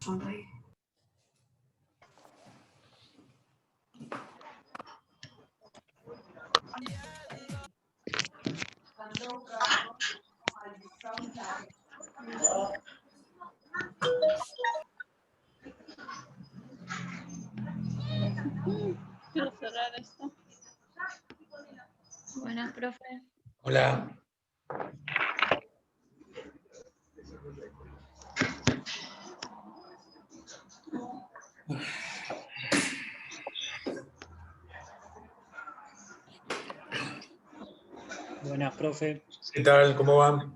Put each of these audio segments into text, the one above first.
Quiero cerrar esto. Buenas, profe. Hola. Buenas, profe. ¿Qué tal? ¿Cómo van?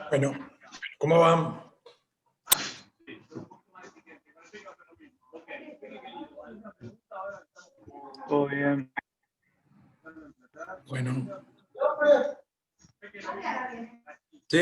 Bueno, ¿cómo van? Todo bien. Bueno. Sí.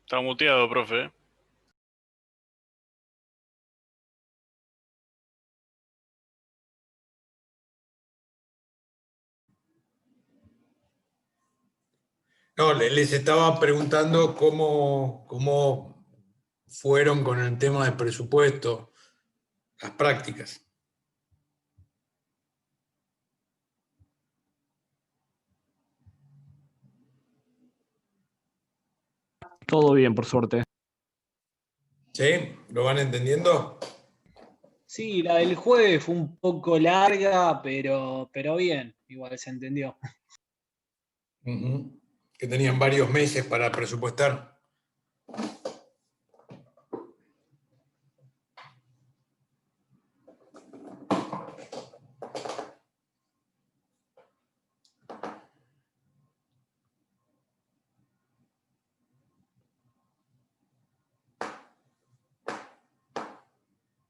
Está muteado, profe. No, les estaba preguntando cómo fueron con el tema del presupuesto, las prácticas. Todo bien, por suerte. ¿Sí? ¿Lo van entendiendo? Sí, la del jueves fue un poco larga, pero bien, igual se entendió. Que tenían varios meses para presupuestar.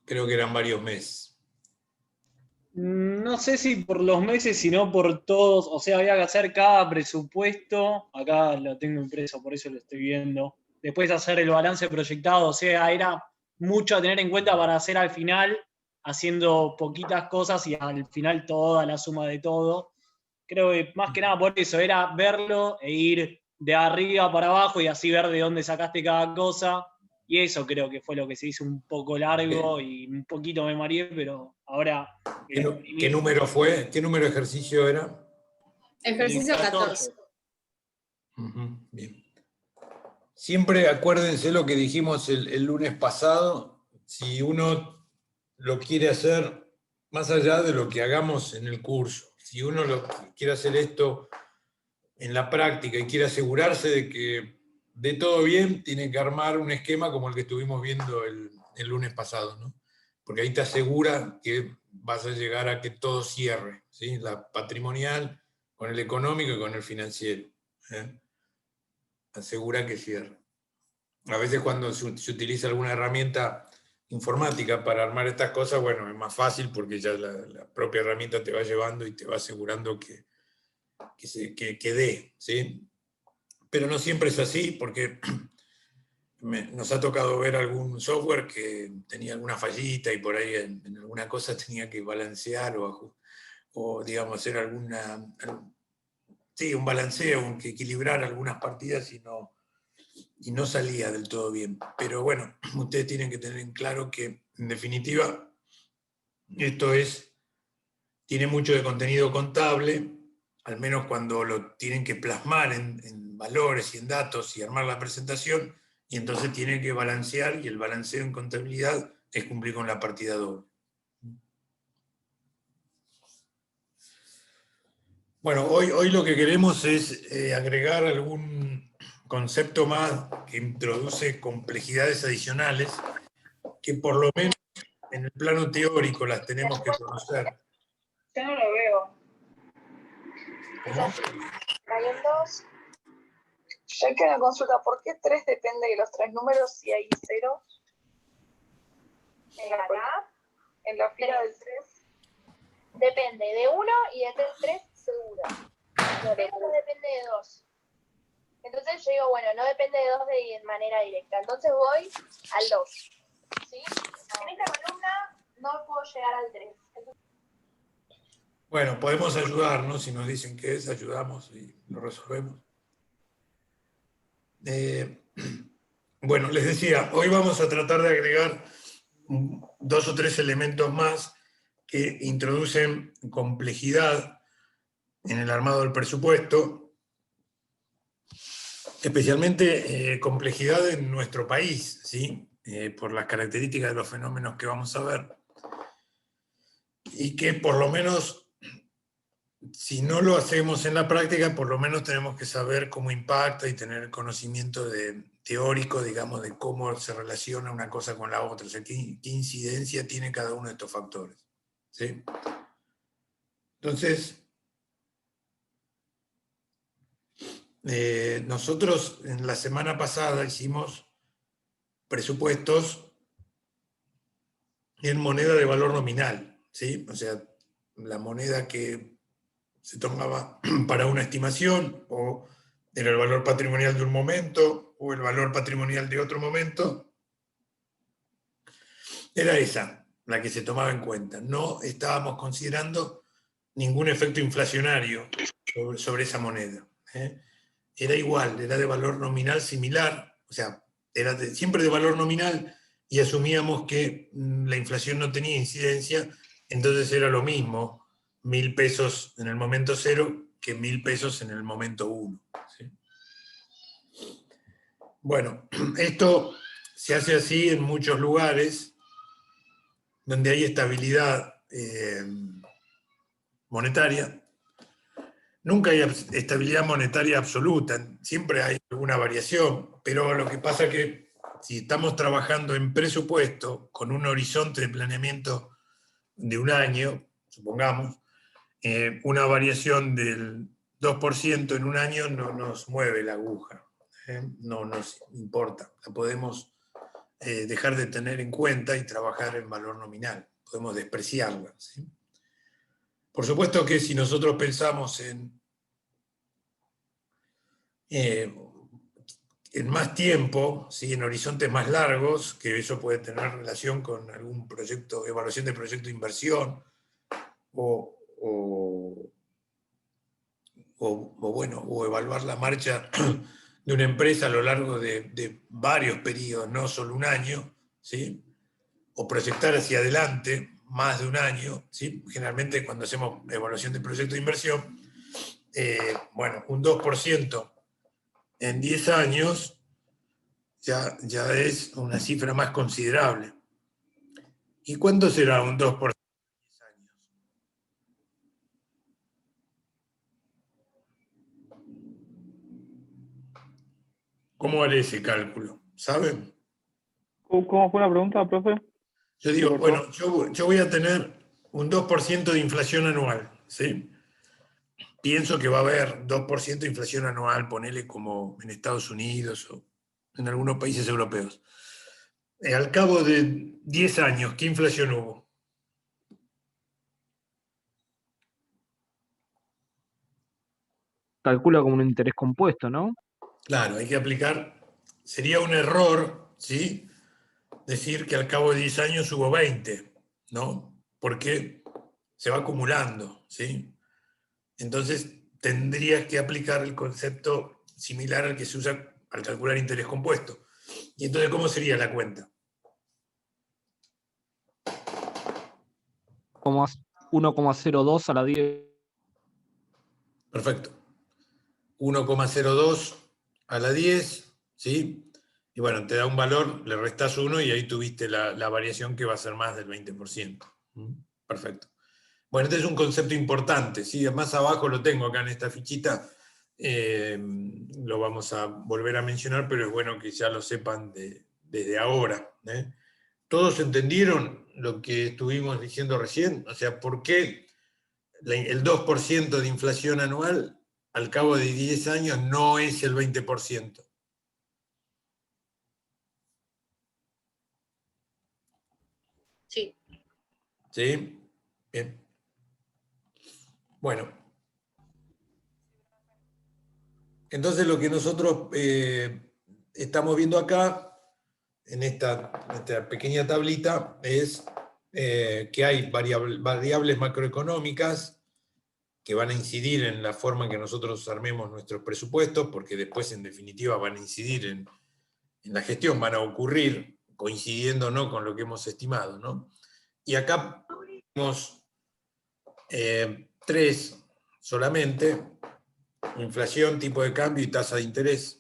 Creo que eran varios meses. No sé si por los meses, sino por todos. O sea, había que hacer cada presupuesto. Acá lo tengo impreso, por eso lo estoy viendo. Después hacer el balance proyectado. O sea, era mucho a tener en cuenta para hacer al final, haciendo poquitas cosas y al final toda la suma de todo. Creo que más que nada por eso, era verlo e ir de arriba para abajo y así ver de dónde sacaste cada cosa. Y eso creo que fue lo que se hizo un poco largo y un poquito me mareé, pero ahora... ¿Qué número fue? ¿Qué número de ejercicio era? Ejercicio 14. Bien. Siempre acuérdense lo que dijimos el lunes pasado, si uno lo quiere hacer más allá de lo que hagamos en el curso, si uno quiere hacer esto en la práctica y quiere asegurarse de que de todo bien, tiene que armar un esquema como el que estuvimos viendo el lunes pasado, ¿no? Porque ahí te asegura que vas a llegar a que todo cierre, ¿sí? La patrimonial con el económico y con el financiero. Asegura que cierre. A veces cuando se utiliza alguna herramienta informática para armar estas cosas, bueno, es más fácil porque ya la propia herramienta te va llevando y te va asegurando que dé, ¿sí? Pero no siempre es así, porque nos ha tocado ver algún software que tenía alguna fallita y por ahí en alguna cosa tenía que balancear o digamos, hacer sí, un balanceo, que equilibrar algunas partidas y no salía del todo bien. Pero bueno, ustedes tienen que tener en claro que, en definitiva, esto tiene mucho de contenido contable, al menos cuando lo tienen que plasmar en valores y en datos y armar la presentación, y entonces tienen que balancear, y el balanceo en contabilidad es cumplir con la partida doble. Bueno, hoy lo que queremos es agregar algún concepto más que introduce complejidades adicionales, que por lo menos en el plano teórico las tenemos que conocer. Yo no lo veo. ¿Cómo? Hay un 2. Yo hay que una consulta. ¿Por qué 3 depende de los 3 números y hay 0? En la fila del 3. Depende de 1 y de 3 seguro. Pero no depende de 2. Entonces yo digo, bueno, no depende de 2 de manera directa. Entonces voy al 2. ¿Sí? En esta columna no puedo llegar al 3. Bueno, podemos ayudarnos, si nos dicen qué es, ayudamos y lo resolvemos. Bueno, les decía, hoy vamos a tratar de agregar 2 o 3 elementos más que introducen complejidad en el armado del presupuesto, especialmente complejidad en nuestro país, ¿sí? Por las características de los fenómenos que vamos a ver, y que por lo menos, si no lo hacemos en la práctica, por lo menos tenemos que saber cómo impacta y tener conocimiento teórico, digamos, de cómo se relaciona una cosa con la otra, o sea, qué incidencia tiene cada uno de estos factores, ¿sí? Entonces, nosotros en la semana pasada hicimos presupuestos en moneda de valor nominal, ¿sí? O sea, la moneda que se tomaba para una estimación, o era el valor patrimonial de un momento, o el valor patrimonial de otro momento, era esa la que se tomaba en cuenta. No estábamos considerando ningún efecto inflacionario sobre esa moneda, ¿eh? Era igual, era de valor nominal similar, o sea, era siempre de valor nominal, y asumíamos que la inflación no tenía incidencia, entonces era lo mismo 1.000 pesos en el momento 0 que 1.000 pesos en el momento 1. ¿Sí? Bueno, esto se hace así en muchos lugares donde hay estabilidad monetaria. Nunca hay estabilidad monetaria absoluta, siempre hay alguna variación, pero lo que pasa es que si estamos trabajando en presupuesto con un horizonte de planeamiento de un año, supongamos, una variación del 2% en un año no nos mueve la aguja, no nos importa, la podemos dejar de tener en cuenta y trabajar en valor nominal, podemos despreciarla, ¿sí? Por supuesto que si nosotros pensamos en más tiempo, ¿sí? En horizontes más largos, que eso puede tener relación con algún proyecto, evaluación de proyecto de inversión, o evaluar la marcha de una empresa a lo largo de varios periodos, no solo un año, ¿sí? O proyectar hacia adelante más de un año, ¿sí? Generalmente cuando hacemos evaluación de proyecto de inversión, un 2% en 10 años ya es una cifra más considerable. ¿Y cuánto será un 2% en 10 años? ¿Cómo haré ese cálculo? ¿Saben? ¿Cómo fue la pregunta, profe? Yo digo, bueno, yo voy a tener un 2% de inflación anual, ¿sí? Pienso que va a haber 2% de inflación anual, ponele como en Estados Unidos o en algunos países europeos. Al cabo de 10 años, ¿qué inflación hubo? Calcula como un interés compuesto, ¿no? Claro, hay que aplicar, sería un error, ¿sí? Decir que al cabo de 10 años hubo 20, ¿no? Porque se va acumulando, ¿sí? Entonces tendrías que aplicar el concepto similar al que se usa al calcular interés compuesto. Y entonces, ¿cómo sería la cuenta? 1,02 a la 10. Perfecto. 1,02 a la 10, ¿sí? Y bueno, te da un valor, le restás 1 y ahí tuviste la variación que va a ser más del 20%. Perfecto. Bueno, este es un concepto importante, ¿sí? Más abajo lo tengo acá en esta fichita, lo vamos a volver a mencionar, pero es bueno que ya lo sepan desde ahora, ¿eh? ¿Todos entendieron lo que estuvimos diciendo recién? O sea, ¿por qué el 2% de inflación anual al cabo de 10 años no es el 20%? Sí. ¿Sí? Bien. Bueno. Entonces lo que nosotros estamos viendo acá, en esta pequeña tablita, es que hay variables macroeconómicas que van a incidir en la forma en que nosotros armemos nuestros presupuestos, porque después en definitiva van a incidir en la gestión, van a ocurrir coincidiendo, ¿no?, con lo que hemos estimado, ¿no? Y acá tenemos 3 solamente: inflación, tipo de cambio y tasa de interés.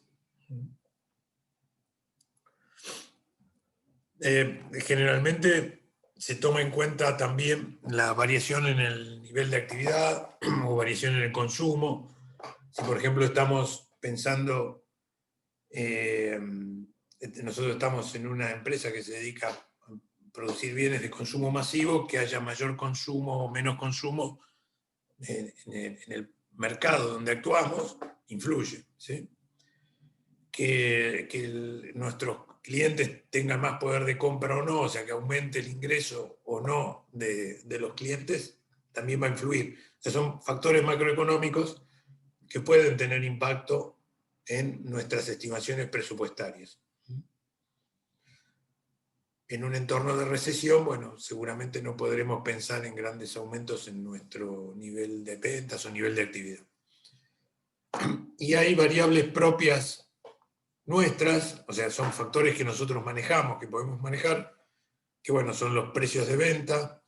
Generalmente se toma en cuenta también la variación en el nivel de actividad o variación en el consumo. Si por ejemplo estamos pensando, nosotros estamos en una empresa que se dedica a producir bienes de consumo masivo, que haya mayor consumo o menos consumo en el mercado donde actuamos, influye, ¿sí? Que nuestros clientes tengan más poder de compra o no, o sea, que aumente el ingreso o no de los clientes, también va a influir. O sea, son factores macroeconómicos que pueden tener impacto en nuestras estimaciones presupuestarias. En un entorno de recesión, bueno, seguramente no podremos pensar en grandes aumentos en nuestro nivel de ventas o nivel de actividad. Y hay variables propias nuestras, o sea, son factores que nosotros manejamos, que podemos manejar, que bueno, son los precios de venta.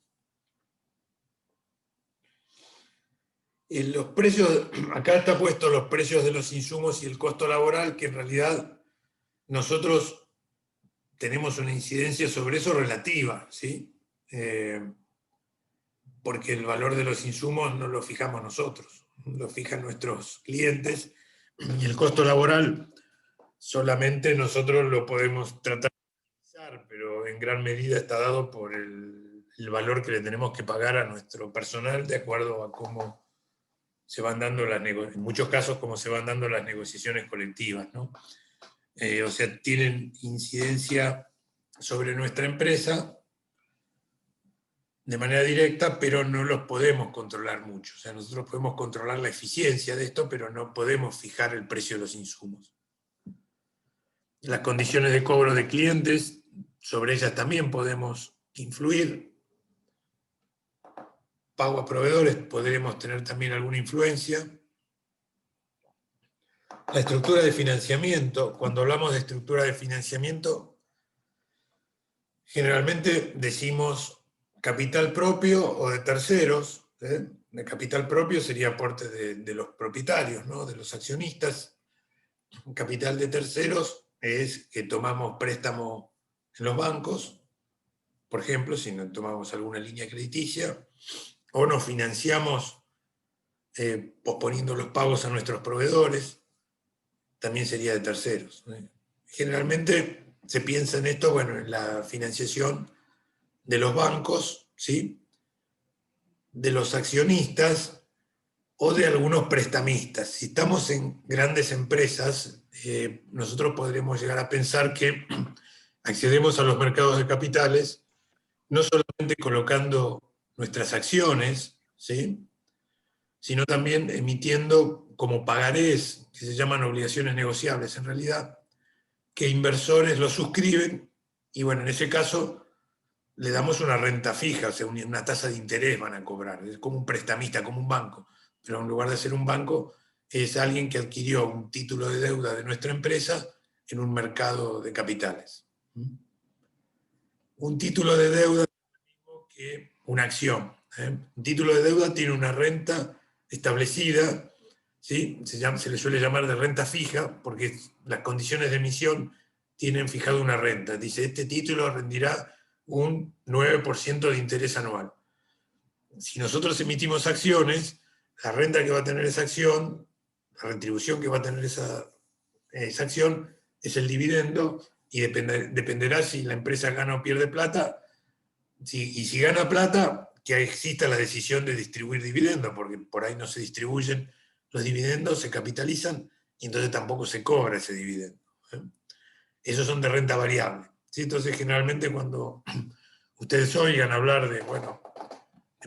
Y los precios, acá está puesto los precios de los insumos y el costo laboral, que en realidad nosotros tenemos una incidencia sobre eso relativa, ¿sí? Porque el valor de los insumos no lo fijamos nosotros, lo fijan nuestros clientes, y el costo laboral solamente nosotros lo podemos tratar de analizar, pero en gran medida está dado por el valor que le tenemos que pagar a nuestro personal de acuerdo a cómo se van dando en muchos casos, cómo se van dando las negociaciones colectivas, ¿no? O sea, tienen incidencia sobre nuestra empresa de manera directa, pero no los podemos controlar mucho. O sea, nosotros podemos controlar la eficiencia de esto, pero no podemos fijar el precio de los insumos. Las condiciones de cobro de clientes, sobre ellas también podemos influir. Pago a proveedores, podremos tener también alguna influencia. La estructura de financiamiento, cuando hablamos de estructura de financiamiento, generalmente decimos capital propio o de terceros. De capital propio sería aporte de los propietarios, ¿no?, de los accionistas. Capital de terceros es que tomamos préstamo en los bancos, por ejemplo, si no tomamos alguna línea crediticia, o nos financiamos posponiendo los pagos a nuestros proveedores, también sería de terceros. Generalmente se piensa en esto, bueno, en la financiación de los bancos, ¿sí?, de los accionistas o de algunos prestamistas. Si estamos en grandes empresas, nosotros podremos llegar a pensar que accedemos a los mercados de capitales no solamente colocando nuestras acciones, ¿sí?, sino también emitiendo como pagarés, que se llaman obligaciones negociables en realidad, que inversores lo suscriben y bueno, en ese caso le damos una renta fija, o sea, una tasa de interés van a cobrar, es como un prestamista, como un banco. pero en lugar de ser un banco, es alguien que adquirió un título de deuda de nuestra empresa en un mercado de capitales. Un título de deuda es lo mismo que una acción. Un título de deuda tiene una renta establecida, ¿sí? Se le suele llamar de renta fija, porque las condiciones de emisión tienen fijado una renta. Dice, este título rendirá un 9% de interés anual. Si nosotros emitimos acciones, la renta que va a tener esa acción, la retribución que va a tener esa acción, es el dividendo, y dependerá si la empresa gana o pierde plata, y si gana plata, que exista la decisión de distribuir dividendos, porque por ahí no se distribuyen los dividendos, se capitalizan, y entonces tampoco se cobra ese dividendo. Esos son de renta variable. ¿Sí? Entonces, generalmente cuando ustedes oigan hablar de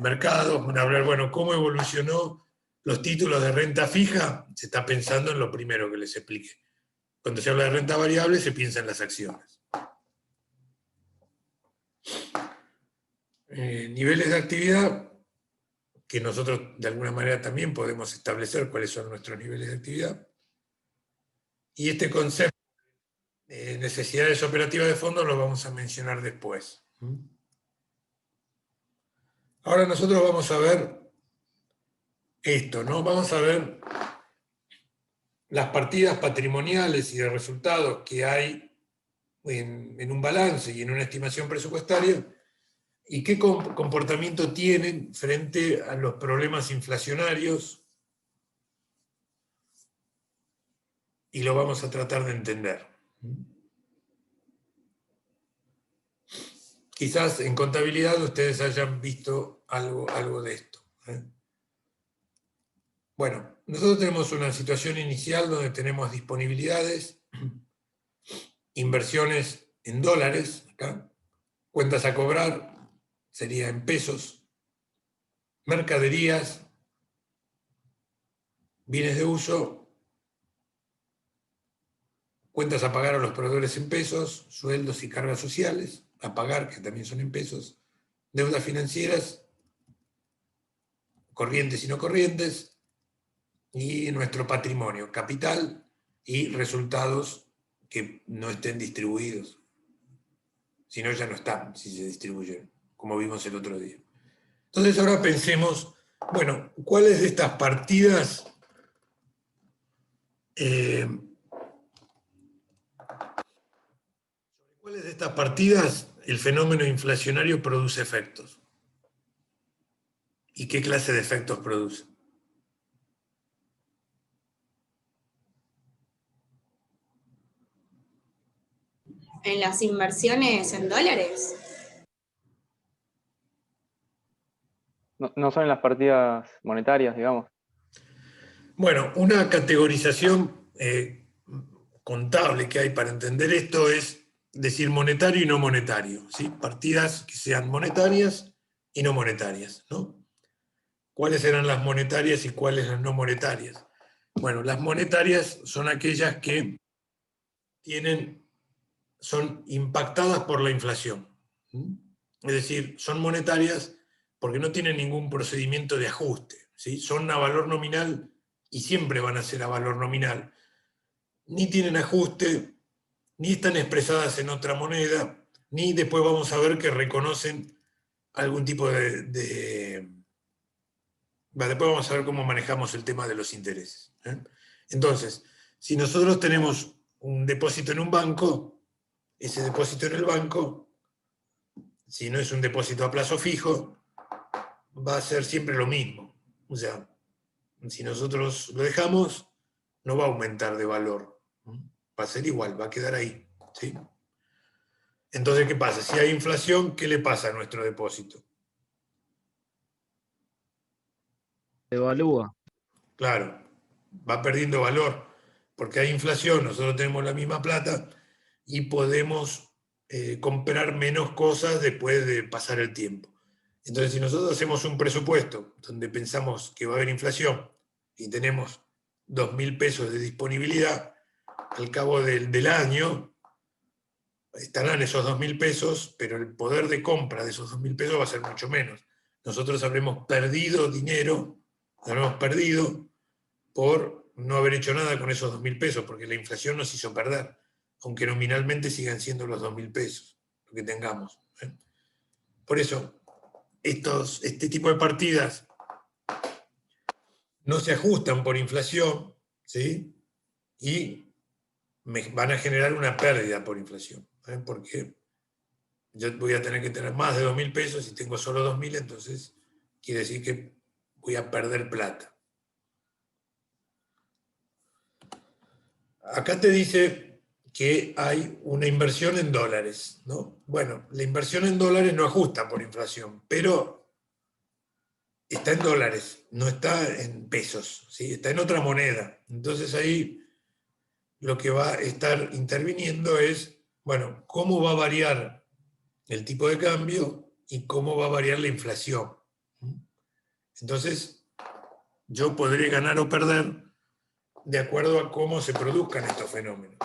mercados, van a hablar, cómo evolucionó los títulos de renta fija, se está pensando en lo primero que les expliqué. Cuando se habla de renta variable, se piensa en las acciones. Niveles de actividad, que nosotros de alguna manera también podemos establecer cuáles son nuestros niveles de actividad. Y este concepto de necesidades operativas de fondo lo vamos a mencionar después. Ahora nosotros vamos a ver esto, ¿no? Vamos a ver las partidas patrimoniales y de resultados que hay en un balance y en una estimación presupuestaria, y qué comportamiento tienen frente a los problemas inflacionarios, y lo vamos a tratar de entender. Quizás en contabilidad ustedes hayan visto algo de esto. Bueno, nosotros tenemos una situación inicial donde tenemos disponibilidades, inversiones en dólares, acá, cuentas a cobrar, sería en pesos, mercaderías, bienes de uso, cuentas a pagar a los proveedores en pesos, sueldos y cargas sociales, a pagar, que también son en pesos, deudas financieras, corrientes y no corrientes, y nuestro patrimonio, capital y resultados que no estén distribuidos. Si no, ya no están, si se distribuyen, como vimos el otro día. Entonces ahora pensemos, ¿cuáles de estas partidas ¿cuáles de estas partidas el fenómeno inflacionario produce efectos? ¿Y qué clase de efectos produce? En las inversiones en dólares. No son en las partidas monetarias, digamos. Bueno, una categorización contable que hay para entender esto es decir monetario y no monetario, ¿sí? Partidas que sean monetarias y no monetarias, ¿no? ¿Cuáles eran las monetarias y cuáles las no monetarias? Bueno, las monetarias son aquellas que son impactadas por la inflación. Es decir, son monetarias porque no tienen ningún procedimiento de ajuste, ¿sí? Son a valor nominal y siempre van a ser a valor nominal. Ni tienen ajuste, ni están expresadas en otra moneda, ni después vamos a ver que reconocen algún tipo después vamos a ver cómo manejamos el tema de los intereses. Entonces, si nosotros tenemos un depósito en un banco, ese depósito en el banco, si no es un depósito a plazo fijo, va a ser siempre lo mismo. O sea, si nosotros lo dejamos, no va a aumentar de valor. Va a ser igual, va a quedar ahí. ¿Sí? Entonces, ¿qué pasa? Si hay inflación, ¿qué le pasa a nuestro depósito? Evalúa. Claro, va perdiendo valor, porque hay inflación, nosotros tenemos la misma plata y podemos comprar menos cosas después de pasar el tiempo. Entonces, si nosotros hacemos un presupuesto donde pensamos que va a haber inflación y tenemos 2.000 pesos de disponibilidad, al cabo del año estarán esos 2.000 pesos, pero el poder de compra de esos 2.000 pesos va a ser mucho menos. Nosotros habremos perdido dinero Habremos perdido por no haber hecho nada con esos 2.000 pesos, porque la inflación nos hizo perder, aunque nominalmente sigan siendo los 2.000 pesos, lo que tengamos. Por eso, este tipo de partidas no se ajustan por inflación, ¿sí? Y van a generar una pérdida por inflación, porque yo voy a tener que tener más de 2.000 pesos y tengo solo 2.000, entonces quiere decir que voy a perder plata. Acá te dice que hay una inversión en dólares, ¿no? Bueno, la inversión en dólares no ajusta por inflación, pero está en dólares, no está en pesos, ¿sí? Está en otra moneda. Entonces ahí lo que va a estar interviniendo es, bueno, cómo va a variar el tipo de cambio y cómo va a variar la inflación. Entonces, yo podré ganar o perder de acuerdo a cómo se produzcan estos fenómenos.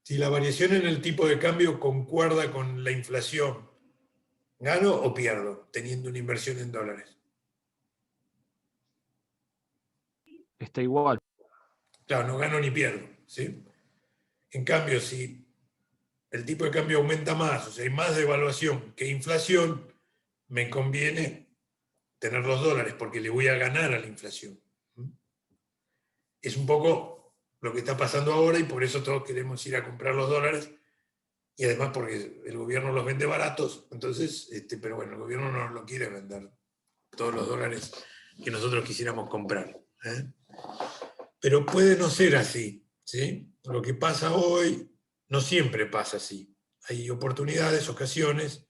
Si la variación en el tipo de cambio concuerda con la inflación, ¿gano o pierdo teniendo una inversión en dólares? Está igual. Claro, no gano ni pierdo, ¿sí? En cambio, si el tipo de cambio aumenta más, o sea, hay más devaluación que inflación, me conviene tener los dólares porque le voy a ganar a la inflación. Es un poco lo que está pasando ahora y por eso todos queremos ir a comprar los dólares y además porque el gobierno los vende baratos, entonces, pero bueno, el gobierno no nos lo quiere vender todos los dólares que nosotros quisiéramos comprar. Pero puede no ser así, ¿sí? Lo que pasa hoy no siempre pasa así. Hay oportunidades, ocasiones,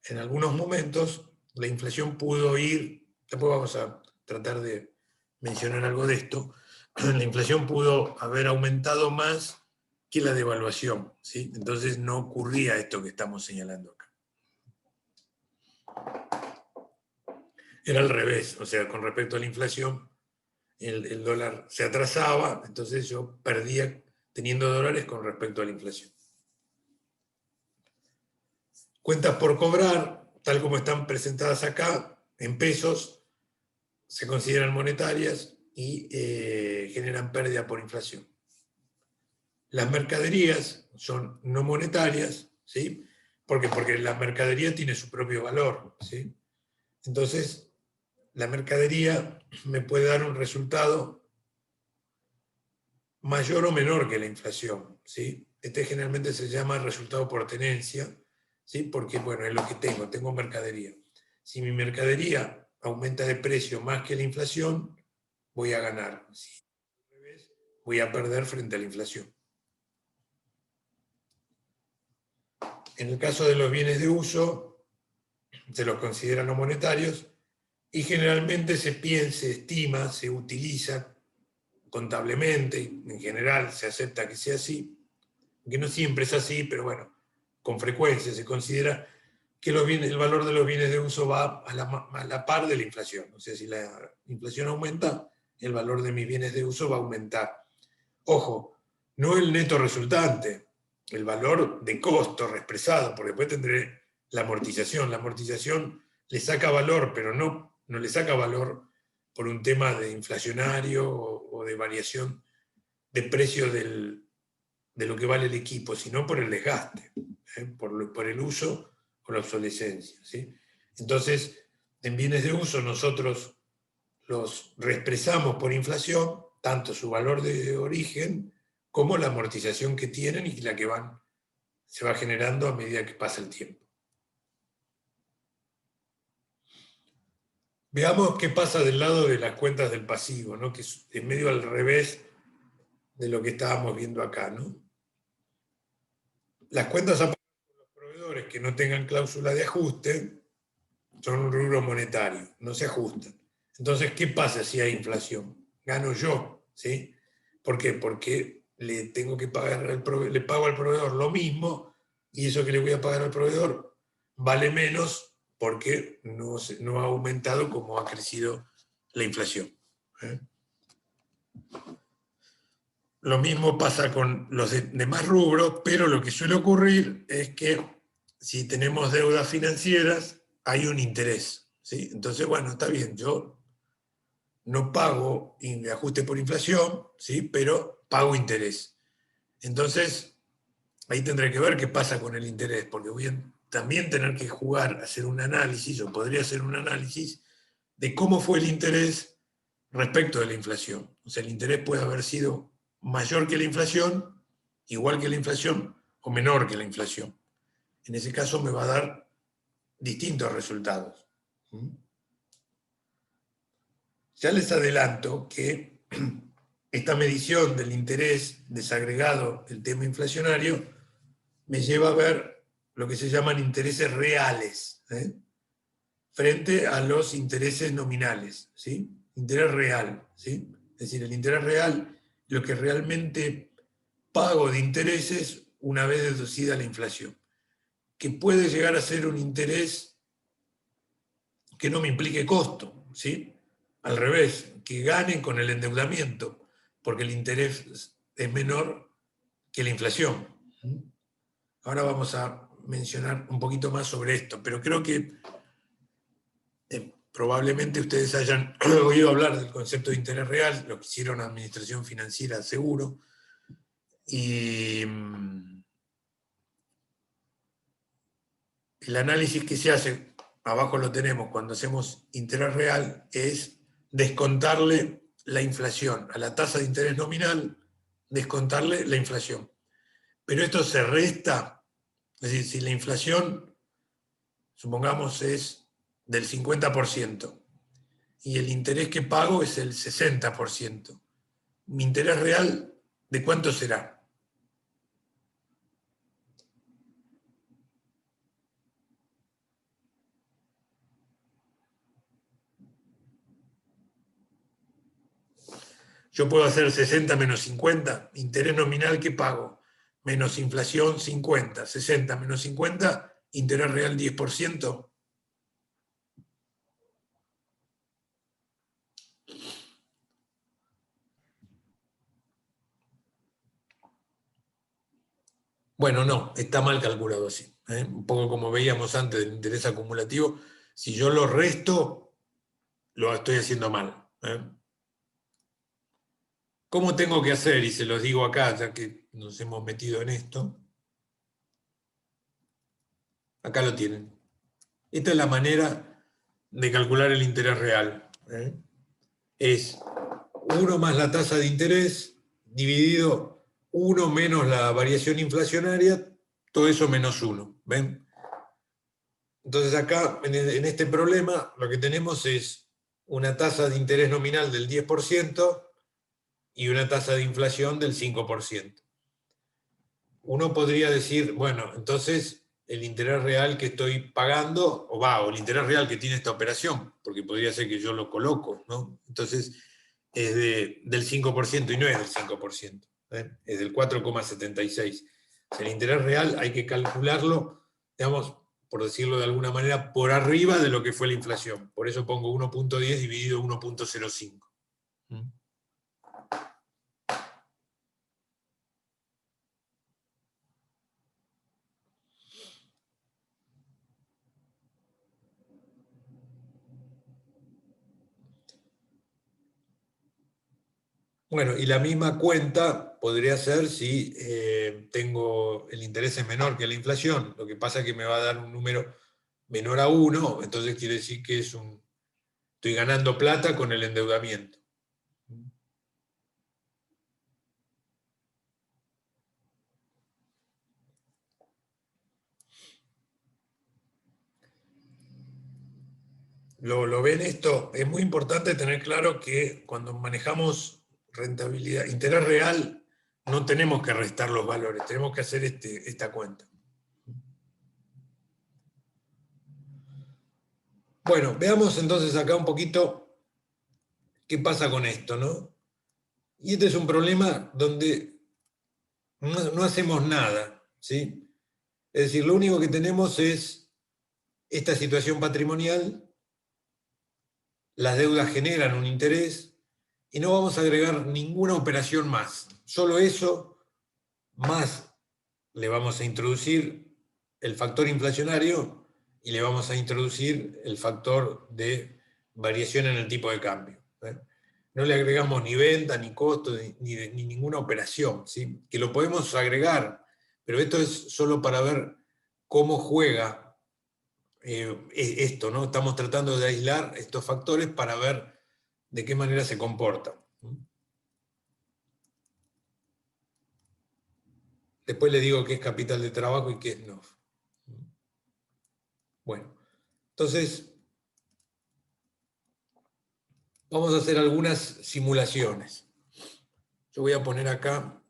en algunos momentos la inflación pudo ir, después vamos a tratar de mencionar algo de esto, la inflación pudo haber aumentado más que la devaluación, ¿sí? Entonces no ocurría esto que estamos señalando acá. Era al revés, o sea, con respecto a la inflación, el dólar se atrasaba, entonces yo perdía teniendo dólares con respecto a la inflación. Cuentas por cobrar, tal como están presentadas acá, en pesos, se consideran monetarias y generan pérdida por inflación. Las mercaderías son no monetarias, ¿sí? ¿Por qué? Porque la mercadería tiene su propio valor, ¿sí? Entonces, la mercadería me puede dar un resultado mayor o menor que la inflación, ¿sí? Este generalmente se llama resultado por tenencia, ¿sí? Porque, bueno, es lo que tengo mercadería. Si mi mercadería aumenta de precio más que la inflación, voy a ganar. Si al revés, voy a perder frente a la inflación. En el caso de los bienes de uso, se los considera no monetarios y generalmente se estima, se utiliza contablemente, y en general se acepta que sea así, que no siempre es así, pero bueno, con frecuencia se considera que el valor de los bienes de uso va a la par de la inflación. O sea, si la inflación aumenta, el valor de mis bienes de uso va a aumentar. Ojo, no el neto resultante, el valor de costo reexpresado, porque después tendré la amortización. La amortización le saca valor, pero no le saca valor por un tema de inflacionario o de variación de precio de lo que vale el equipo, sino por el desgaste, por el uso o la obsolescencia, ¿sí? Entonces, en bienes de uso nosotros los reexpresamos por inflación, tanto su valor de origen como la amortización que tienen y la que se va generando a medida que pasa el tiempo. Veamos qué pasa del lado de las cuentas del pasivo, ¿no? Que es medio al revés de lo que estábamos viendo acá, ¿no? Las cuentas a pagar por los proveedores que no tengan cláusula de ajuste son un rubro monetario, no se ajustan. Entonces, ¿qué pasa si hay inflación? Gano yo, ¿sí? ¿Por qué? Porque le tengo que pagar le pago al proveedor lo mismo y eso que le voy a pagar al proveedor vale menos porque no ha aumentado como ha crecido la inflación. Lo mismo pasa con los demás rubros, pero lo que suele ocurrir es que si tenemos deudas financieras, hay un interés, ¿sí? Entonces, bueno, está bien, yo no pago ajuste por inflación, ¿sí? Pero pago interés. Entonces, ahí tendré que ver qué pasa con el interés, porque voy a también tener que jugar, hacer un análisis, o podría hacer un análisis, de cómo fue el interés respecto de la inflación. O sea, el interés puede haber sido mayor que la inflación, igual que la inflación, o menor que la inflación. En ese caso me va a dar distintos resultados. Ya les adelanto que esta medición del interés desagregado del tema inflacionario me lleva a ver lo que se llaman intereses reales, frente a los intereses nominales, ¿sí? Interés real, ¿sí? Es decir, el interés real, lo que realmente pago de intereses una vez deducida la inflación, que puede llegar a ser un interés que no me implique costo, ¿sí? Al revés, que gane con el endeudamiento, porque el interés es menor que la inflación. Ahora vamos a mencionar un poquito más sobre esto, pero creo que probablemente ustedes hayan oído hablar del concepto de interés real, lo que hicieron administración financiera seguro, y el análisis que se hace, abajo lo tenemos, cuando hacemos interés real, es descontarle la inflación, a la tasa de interés nominal, descontarle la inflación. Pero esto se resta, es decir, si la inflación, supongamos, es del 50%, y el interés que pago es el 60%, ¿mi interés real de cuánto será? Yo puedo hacer 60 menos 50, interés nominal que pago, menos inflación 50, 60 menos 50, interés real 10%. Bueno, no, está mal calculado así. Un poco como veíamos antes del interés acumulativo, si yo lo resto, lo estoy haciendo mal. ¿Cómo tengo que hacer? Y se los digo acá, ya que nos hemos metido en esto. Acá lo tienen. Esta es la manera de calcular el interés real. Es 1 más la tasa de interés dividido 1 menos la variación inflacionaria, todo eso menos 1. ¿Ven? Entonces acá, en este problema, lo que tenemos es una tasa de interés nominal del 10% y una tasa de inflación del 5%. Uno podría decir, bueno, entonces el interés real que estoy pagando, o el interés real que tiene esta operación, porque podría ser que yo lo coloco, ¿no? Entonces es del 5% y no es del 5%, es del 4,76. El interés real hay que calcularlo, digamos, por decirlo de alguna manera, por arriba de lo que fue la inflación. Por eso pongo 1.10 dividido 1.05. Bueno, y la misma cuenta podría ser si tengo el interés es menor que la inflación. Lo que pasa es que me va a dar un número menor a 1, entonces quiere decir que estoy ganando plata con el endeudamiento. ¿Lo ven esto? Es muy importante tener claro que cuando manejamos rentabilidad, interés real, no tenemos que restar los valores, tenemos que hacer esta cuenta. Bueno, veamos entonces acá un poquito qué pasa con esto, ¿no? Y este es un problema donde no hacemos nada, ¿sí? Es decir, lo único que tenemos es esta situación patrimonial, las deudas generan un interés y no vamos a agregar ninguna operación más. Solo eso, más le vamos a introducir el factor inflacionario y le vamos a introducir el factor de variación en el tipo de cambio. No le agregamos ni venta, ni costo, ni ninguna operación, ¿sí? Que lo podemos agregar, pero esto es solo para ver cómo juega esto, ¿no? Estamos tratando de aislar estos factores para ver de qué manera se comportan. Después le digo qué es capital de trabajo y qué es no. Bueno, entonces vamos a hacer algunas simulaciones. Yo voy a poner acá no.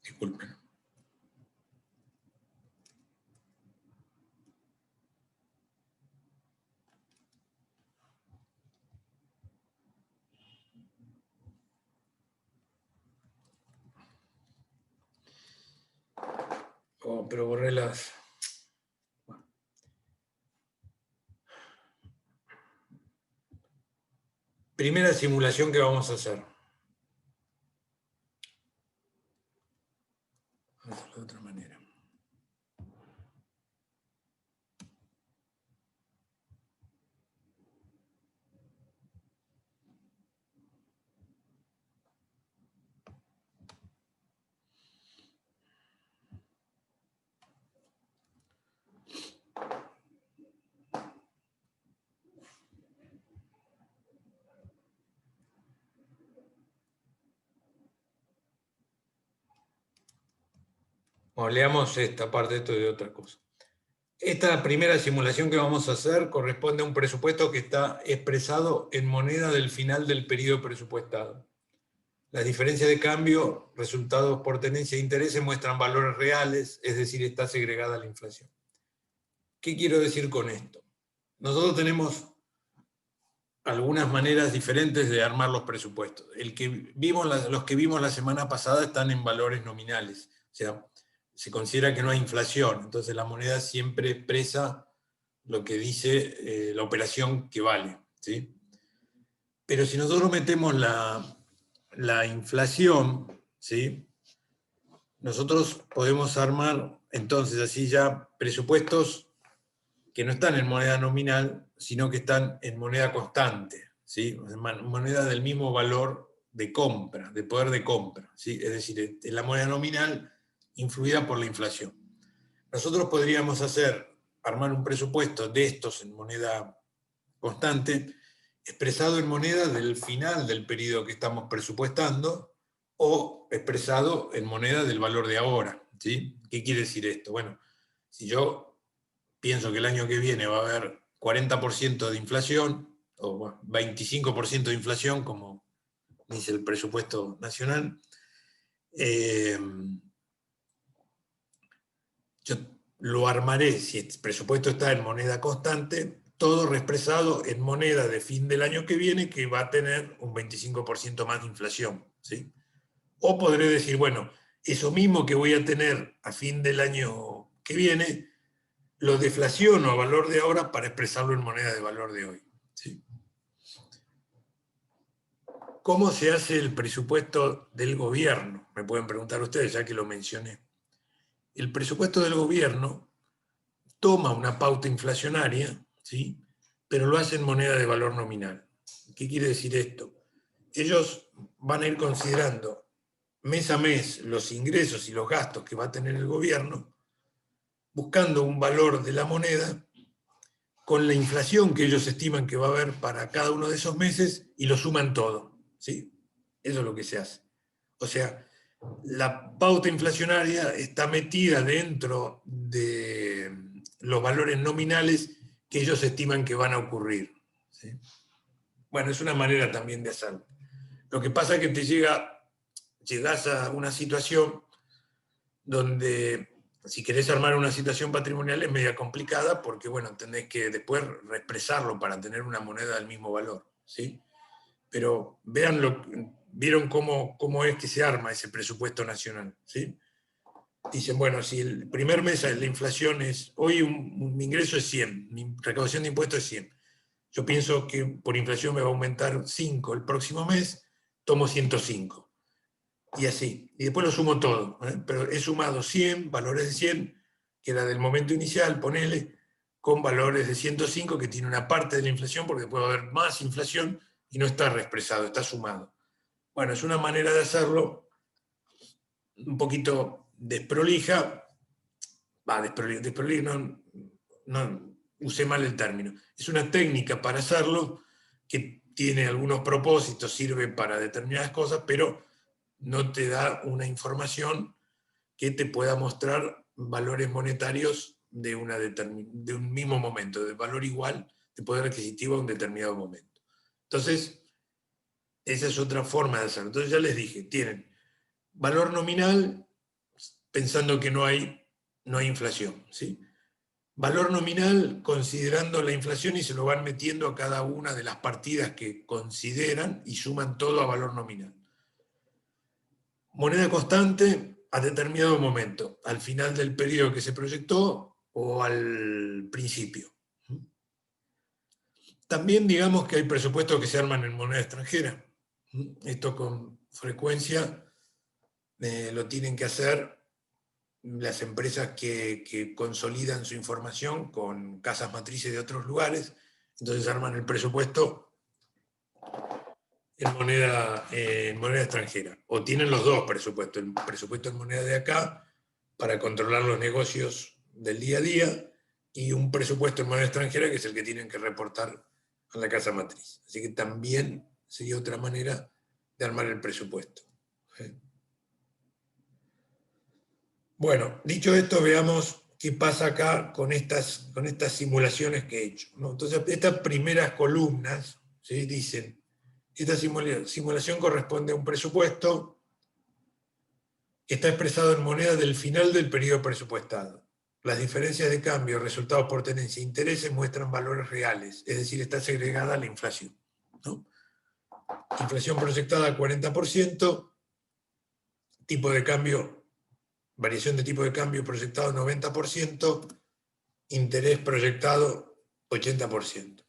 Disculpen. Oh, pero borré las... Bueno. Primera simulación que vamos a hacer. Vamos a hacerlo de otra manera. Bueno, leamos esta parte, esto de otra cosa. Esta primera simulación que vamos a hacer corresponde a un presupuesto que está expresado en moneda del final del periodo presupuestado. Las diferencias de cambio, resultados por tenencia de intereses, muestran valores reales, es decir, está segregada la inflación. ¿Qué quiero decir con esto? Nosotros tenemos algunas maneras diferentes de armar los presupuestos. Los que vimos la semana pasada están en valores nominales, o sea, se considera que no hay inflación, entonces la moneda siempre expresa lo que dice la operación que vale, ¿sí? Pero si nosotros metemos la inflación, ¿sí? Nosotros podemos armar entonces así ya presupuestos que no están en moneda nominal, sino que están en moneda constante, ¿sí? Moneda del mismo valor de compra, de poder de compra, ¿sí? Es decir, en la moneda nominal influida por la inflación. Nosotros podríamos armar un presupuesto de estos en moneda constante, expresado en moneda del final del periodo que estamos presupuestando, o expresado en moneda del valor de ahora, ¿sí? ¿Qué quiere decir esto? Bueno, si yo pienso que el año que viene va a haber 40% de inflación, o bueno, 25% de inflación, como dice el presupuesto nacional, yo lo armaré, si el presupuesto está en moneda constante, todo reexpresado en moneda de fin del año que viene, que va a tener un 25% más de inflación, ¿sí? O podré decir, bueno, eso mismo que voy a tener a fin del año que viene, lo deflaciono a valor de ahora para expresarlo en moneda de valor de hoy, ¿sí? ¿Cómo se hace el presupuesto del gobierno? Me pueden preguntar ustedes, ya que lo mencioné. El presupuesto del gobierno toma una pauta inflacionaria, ¿sí? Pero lo hace en moneda de valor nominal. ¿Qué quiere decir esto? Ellos van a ir considerando mes a mes los ingresos y los gastos que va a tener el gobierno, buscando un valor de la moneda con la inflación que ellos estiman que va a haber para cada uno de esos meses y lo suman todo, ¿sí? Eso es lo que se hace. O sea, la pauta inflacionaria está metida dentro de los valores nominales que ellos estiman que van a ocurrir, ¿sí? Bueno, es una manera también de hacerlo. Lo que pasa es que llegás a una situación donde si querés armar una situación patrimonial es media complicada porque, bueno, tenés que después reexpresarlo para tener una moneda del mismo valor, ¿sí? Pero vieron cómo es que se arma ese presupuesto nacional, ¿sí? Dicen, bueno, si el primer mes la inflación es, hoy mi ingreso es 100, mi recaudación de impuestos es 100. Yo pienso que por inflación me va a aumentar 5 el próximo mes, tomo 105. Y así. Y después lo sumo todo. Pero he sumado 100, valores de 100, que era del momento inicial, ponele, con valores de 105, que tiene una parte de la inflación, porque puede haber más inflación y no está reexpresado, está sumado. Bueno, es una manera de hacerlo un poquito desprolija. Desprolija, no usé mal el término. Es una técnica para hacerlo que tiene algunos propósitos, sirve para determinadas cosas, pero no te da una información que te pueda mostrar valores monetarios de un mismo momento, de valor igual de poder adquisitivo a un determinado momento. Entonces, esa es otra forma de hacerlo. Entonces ya les dije, tienen valor nominal pensando que no hay inflación, ¿sí? Valor nominal considerando la inflación y se lo van metiendo a cada una de las partidas que consideran y suman todo a valor nominal. Moneda constante a determinado momento, al final del periodo que se proyectó o al principio. También digamos que hay presupuestos que se arman en moneda extranjera. Esto con frecuencia lo tienen que hacer las empresas que consolidan su información con casas matrices de otros lugares, entonces arman el presupuesto en moneda extranjera. O tienen los dos presupuestos, el presupuesto en moneda de acá para controlar los negocios del día a día y un presupuesto en moneda extranjera que es el que tienen que reportar a la casa matriz. Así que también sería otra manera de armar el presupuesto. Bueno, dicho esto, veamos qué pasa acá con estas simulaciones que he hecho, ¿no? Entonces, estas primeras columnas, ¿sí? Dicen, esta simulación corresponde a un presupuesto que está expresado en moneda del final del periodo presupuestado. Las diferencias de cambio, resultados por tenencia e intereses muestran valores reales, es decir, está segregada la inflación, ¿no? Inflación proyectada 40%, tipo de cambio, variación de tipo de cambio proyectado 90%, interés proyectado 80%.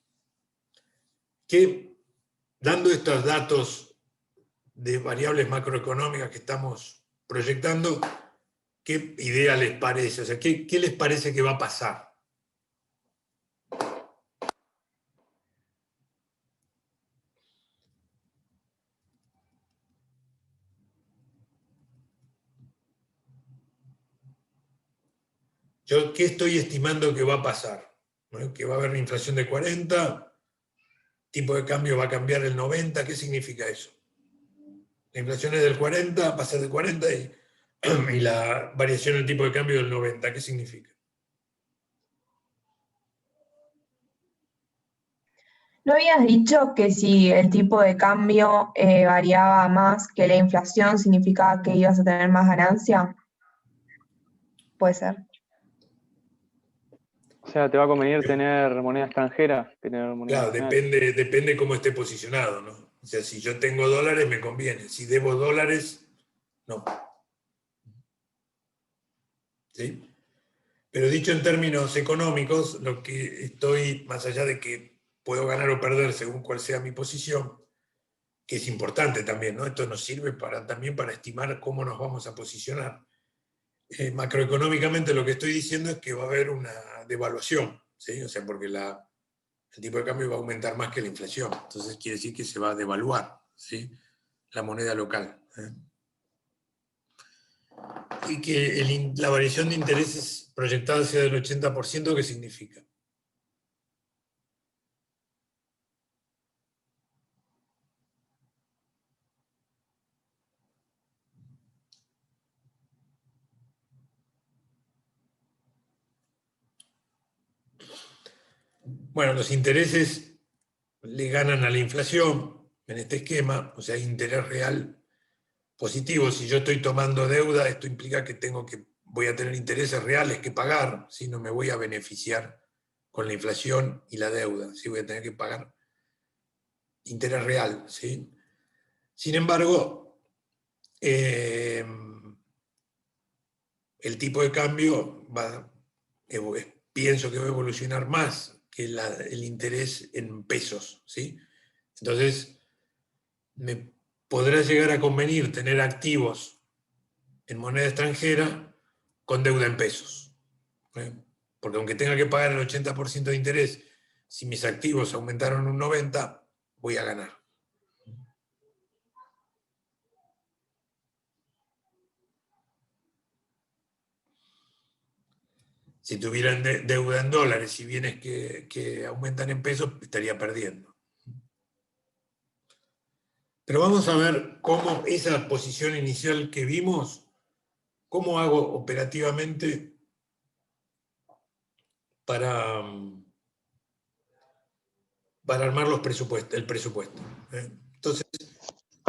Que, dando estos datos de variables macroeconómicas que estamos proyectando, ¿qué idea les parece? O sea, ¿qué les parece que va a pasar? Yo, ¿qué estoy estimando que va a pasar? ¿No? Que va a haber una inflación de 40, tipo de cambio va a cambiar el 90, ¿qué significa eso? La inflación es del 40, va a ser del 40 y la variación del tipo de cambio del 90, ¿qué significa? ¿No habías dicho que si el tipo de cambio variaba más que la inflación, significaba que ibas a tener más ganancia? Puede ser. O sea, te va a convenir tener moneda extranjera que tener moneda Claro, nacional. depende cómo esté posicionado, ¿no? O sea, si yo tengo dólares, me conviene. Si debo dólares, no. ¿Sí? Pero dicho en términos económicos, lo que estoy, más allá de que puedo ganar o perder según cuál sea mi posición, que es importante también, ¿no? Esto nos sirve también para estimar cómo nos vamos a posicionar. Macroeconómicamente lo que estoy diciendo es que va a haber una devaluación, ¿sí? O sea, porque el tipo de cambio va a aumentar más que la inflación. Entonces quiere decir que se va a devaluar, ¿sí? La moneda local. Y que la variación de intereses proyectada sea del 80%, ¿qué significa? Bueno, los intereses le ganan a la inflación en este esquema, o sea, interés real positivo. Si yo estoy tomando deuda, esto implica que voy a tener intereses reales que pagar, si no me voy a beneficiar con la inflación y la deuda, si voy a tener que pagar interés real, ¿sí? Sin embargo, el tipo de cambio pienso que va a evolucionar más que el interés en pesos, ¿sí? Entonces, me podrá llegar a convenir tener activos en moneda extranjera con deuda en pesos. Porque aunque tenga que pagar el 80% de interés, si mis activos aumentaron un 90%, voy a ganar. Si tuvieran deuda en dólares y bienes que aumentan en pesos, estaría perdiendo. Pero vamos a ver cómo esa posición inicial que vimos, cómo hago operativamente para armar el presupuesto. Entonces,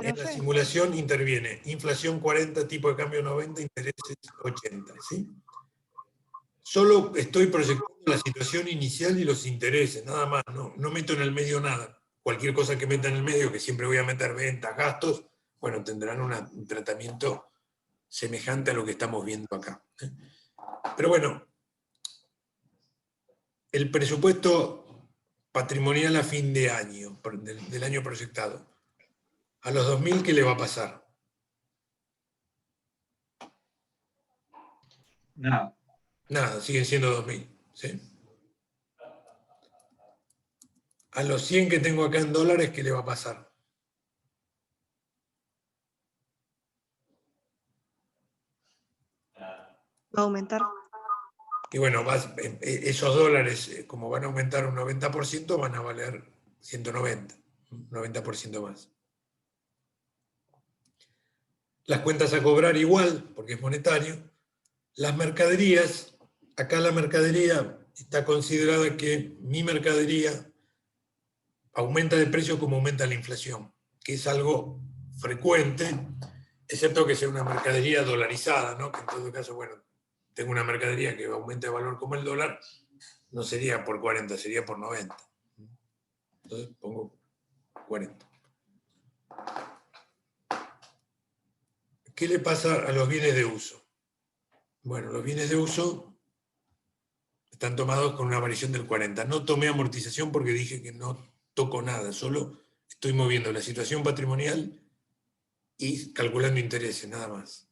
en la simulación interviene inflación 40, tipo de cambio 90, intereses 80, ¿sí? Solo estoy proyectando la situación inicial y los intereses, nada más, no meto en el medio nada. Cualquier cosa que meta en el medio, que siempre voy a meter ventas, gastos, bueno, tendrán un tratamiento semejante a lo que estamos viendo acá. Pero bueno, el presupuesto patrimonial a fin de año, del año proyectado, a los 2000, ¿qué le va a pasar? Nada. Nada, siguen siendo 2000. ¿Sí? A los 100 que tengo acá en dólares, ¿qué le va a pasar? Va a aumentar. Y bueno, esos dólares, como van a aumentar un 90%, van a valer 190, 90% más. Las cuentas a cobrar igual, porque es monetario. Las mercaderías, acá la mercadería está considerada que mi mercadería aumenta de precio como aumenta la inflación, que es algo frecuente, excepto que sea una mercadería dolarizada, ¿no? Que en todo caso, bueno, tengo una mercadería que aumenta de valor como el dólar, no sería por 40, sería por 90. Entonces pongo 40. ¿Qué le pasa a los bienes de uso? Bueno, los bienes de uso están tomados con una variación del 40. No tomé amortización porque dije que no toco nada, solo estoy moviendo la situación patrimonial y calculando intereses, nada más.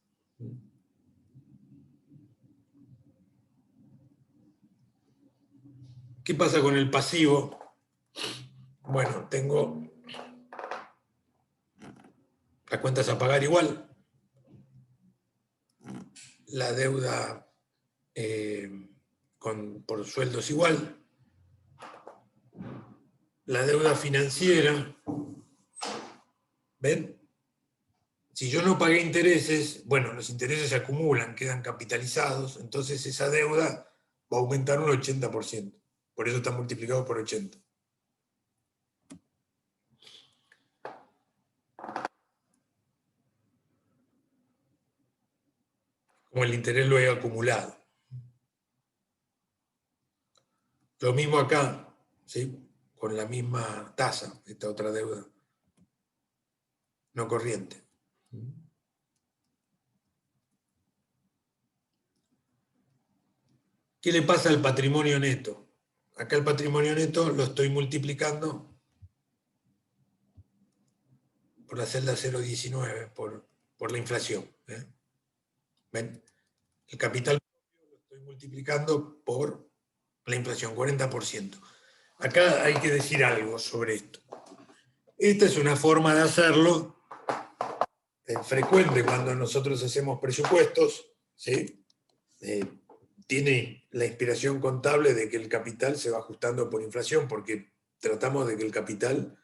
¿Qué pasa con el pasivo? Bueno, tengo las cuentas a pagar igual, la deuda por sueldos igual, la deuda financiera, ¿ven? Si yo no pagué intereses, bueno, los intereses se acumulan, quedan capitalizados, entonces esa deuda va a aumentar un 80%. Por eso está multiplicado por 80. Como el interés lo he acumulado. Lo mismo acá, ¿sí? Con la misma tasa, esta otra deuda no corriente. ¿Qué le pasa al patrimonio neto? Acá el patrimonio neto lo estoy multiplicando por la celda 0,19, por la inflación. ¿Ven? El capital lo estoy multiplicando por la inflación, 40%. Acá hay que decir algo sobre esto. Esta es una forma de hacerlo frecuente cuando nosotros hacemos presupuestos, ¿sí? Tiene la inspiración contable de que el capital se va ajustando por inflación, porque tratamos de que el capital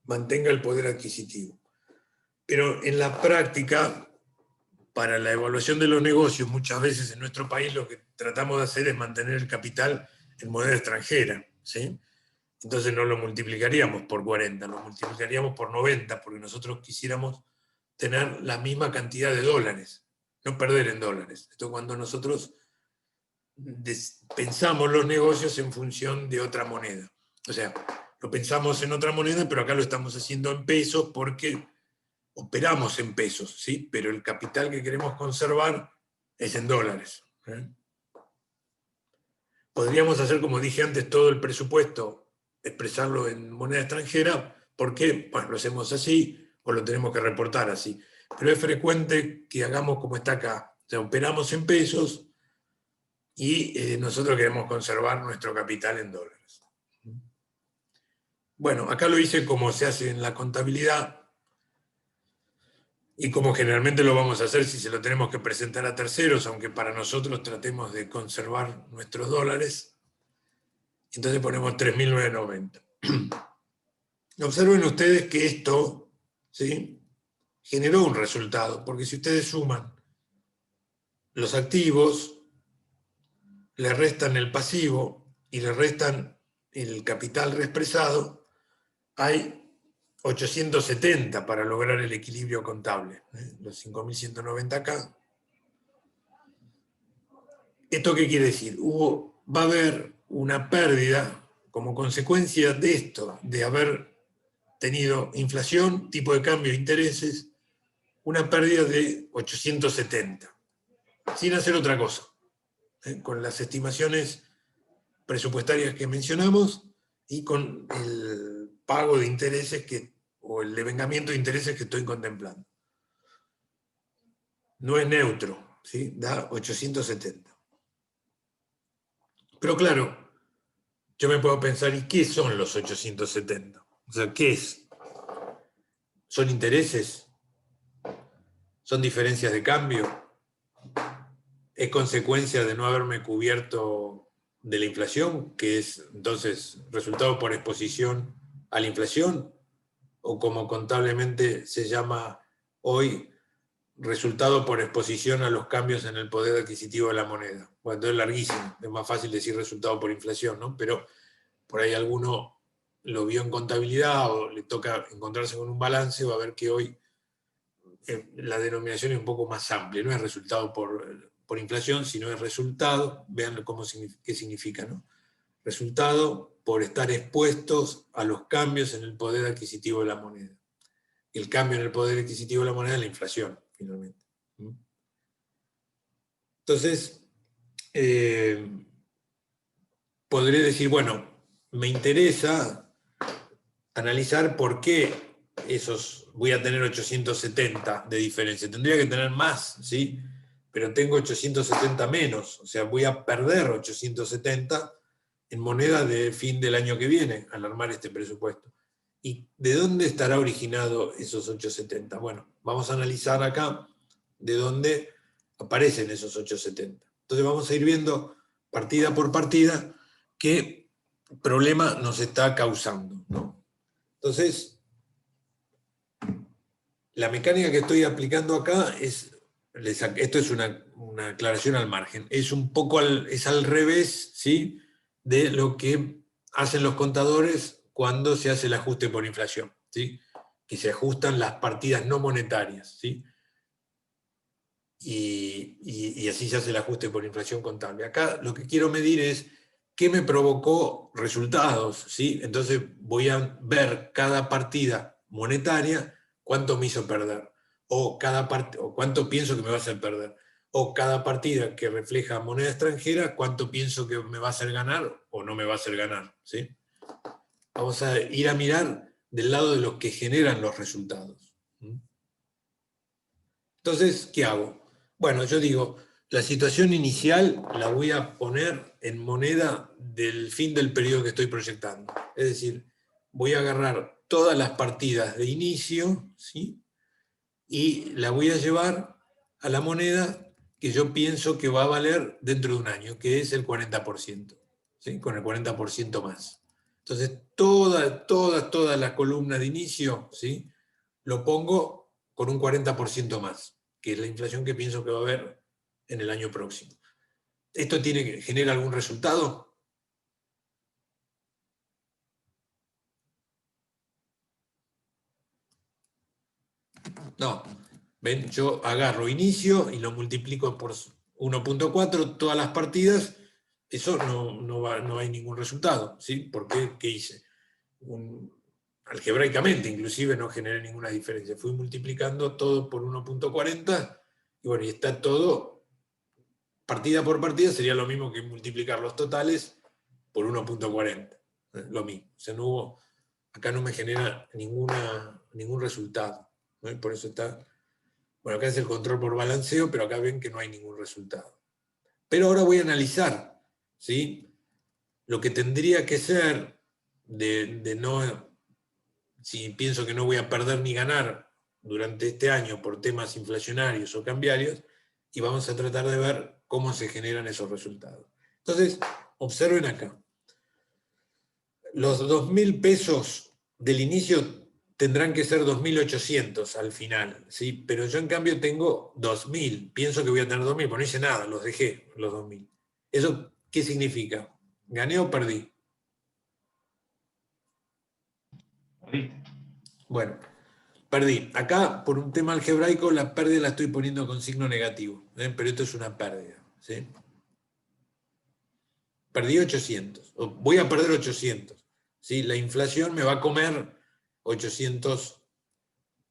mantenga el poder adquisitivo. Pero en la práctica, para la evaluación de los negocios, muchas veces en nuestro país lo que tratamos de hacer es mantener el capital en moneda extranjera, ¿sí? Entonces no lo multiplicaríamos por 40, lo multiplicaríamos por 90, porque nosotros quisiéramos tener la misma cantidad de dólares, no perder en dólares. Esto cuando nosotros pensamos los negocios en función de otra moneda. O sea, lo pensamos en otra moneda, pero acá lo estamos haciendo en pesos porque operamos en pesos, ¿sí? Pero el capital que queremos conservar es en dólares. Podríamos hacer, como dije antes, todo el presupuesto, expresarlo en moneda extranjera, porque bueno, lo hacemos así o lo tenemos que reportar así. Pero es frecuente que hagamos como está acá. O sea, operamos en pesos y nosotros queremos conservar nuestro capital en dólares. Bueno, acá lo hice como se hace en la contabilidad y como generalmente lo vamos a hacer si se lo tenemos que presentar a terceros, aunque para nosotros tratemos de conservar nuestros dólares. Entonces ponemos 3.990. Observen ustedes que esto, ¿sí?, generó un resultado, porque si ustedes suman los activos, le restan el pasivo y le restan el capital reexpresado, hay 870 para lograr el equilibrio contable, los 5.190 acá. ¿Esto qué quiere decir? Va a haber una pérdida como consecuencia de esto, de haber tenido inflación, tipo de cambio, intereses, una pérdida de 870, sin hacer otra cosa, con las estimaciones presupuestarias que mencionamos y con el pago de intereses o el devengamiento de intereses que estoy contemplando. No es neutro, ¿sí? Da 870. Pero claro, yo me puedo pensar, ¿y qué son los 870? O sea, ¿qué es? ¿Son intereses? ¿Son diferencias de cambio? ¿Es consecuencia de no haberme cubierto de la inflación, que es entonces resultado por exposición a la inflación? O como contablemente se llama hoy, resultado por exposición a los cambios en el poder adquisitivo de la moneda. Bueno, entonces es larguísimo, es más fácil decir resultado por inflación, ¿no? Pero por ahí alguno lo vio en contabilidad o le toca encontrarse con un balance, va a ver que hoy la denominación es un poco más amplia, no es resultado por inflación, sino es resultado, vean qué significa, ¿no? Resultado por estar expuestos a los cambios en el poder adquisitivo de la moneda. El cambio en el poder adquisitivo de la moneda es la inflación, finalmente. Entonces, podré decir, bueno, me interesa analizar por qué voy a tener 870 de diferencia. Tendría que tener más, ¿sí? Pero tengo 870 menos, o sea, voy a perder 870 en moneda de fin del año que viene, al armar este presupuesto. ¿Y de dónde estará originado esos 870? Bueno, vamos a analizar acá de dónde aparecen esos 870. Entonces vamos a ir viendo partida por partida qué problema nos está causando, ¿no? Entonces, la mecánica que estoy aplicando acá esto es una aclaración al margen, es un poco es al revés, ¿sí?, de lo que hacen los contadores cuando se hace el ajuste por inflación, ¿sí?, que se ajustan las partidas no monetarias, ¿sí?, y así se hace el ajuste por inflación contable. Acá lo que quiero medir es qué me provocó resultados, ¿sí? Entonces voy a ver cada partida monetaria cuánto me hizo perder, o cuánto pienso que me va a hacer perder, o cada partida que refleja moneda extranjera, cuánto pienso que me va a hacer ganar o no me va a hacer ganar, ¿sí? Vamos a ir a mirar del lado de los que generan los resultados. Entonces, ¿qué hago? Bueno, yo digo, la situación inicial la voy a poner en moneda del fin del periodo que estoy proyectando. Es decir, voy a agarrar todas las partidas de inicio, ¿sí?, y la voy a llevar a la moneda que yo pienso que va a valer dentro de un año, que es el 40%, ¿sí?, con el 40% más. Entonces, toda la columna de inicio, ¿sí?, lo pongo con un 40% más, que es la inflación que pienso que va a haber en el año próximo. ¿Esto genera algún resultado? No. ¿Ven? Yo agarro inicio y lo multiplico por 1.4 todas las partidas. Eso no hay ningún resultado. ¿Sí? ¿Por qué? ¿Qué hice? Algebraicamente, inclusive, no generé ninguna diferencia. Fui multiplicando todo por 1.40 y bueno, y está todo, partida por partida, sería lo mismo que multiplicar los totales por 1.40. Lo mismo. O sea, acá no me genera ningún resultado. ¿No? Y por eso está... Bueno, acá es el control por balanceo, pero acá ven que no hay ningún resultado. Pero ahora voy a analizar, ¿sí? Lo que tendría que ser de no... Si pienso que no voy a perder ni ganar durante este año por temas inflacionarios o cambiarios, y vamos a tratar de ver cómo se generan esos resultados. Entonces, observen acá. Los 2.000 pesos del inicio tendrán que ser 2.800 al final, ¿sí? Pero yo en cambio tengo 2.000, pienso que voy a tener 2.000, pero no hice nada, los dejé, los 2.000. ¿Eso qué significa? ¿Gané o perdí? Bueno, perdí. Acá, por un tema algebraico, la pérdida la estoy poniendo con signo negativo, pero esto es una pérdida, ¿sí? Perdí 800, o voy a perder 800, ¿sí? La inflación me va a comer 800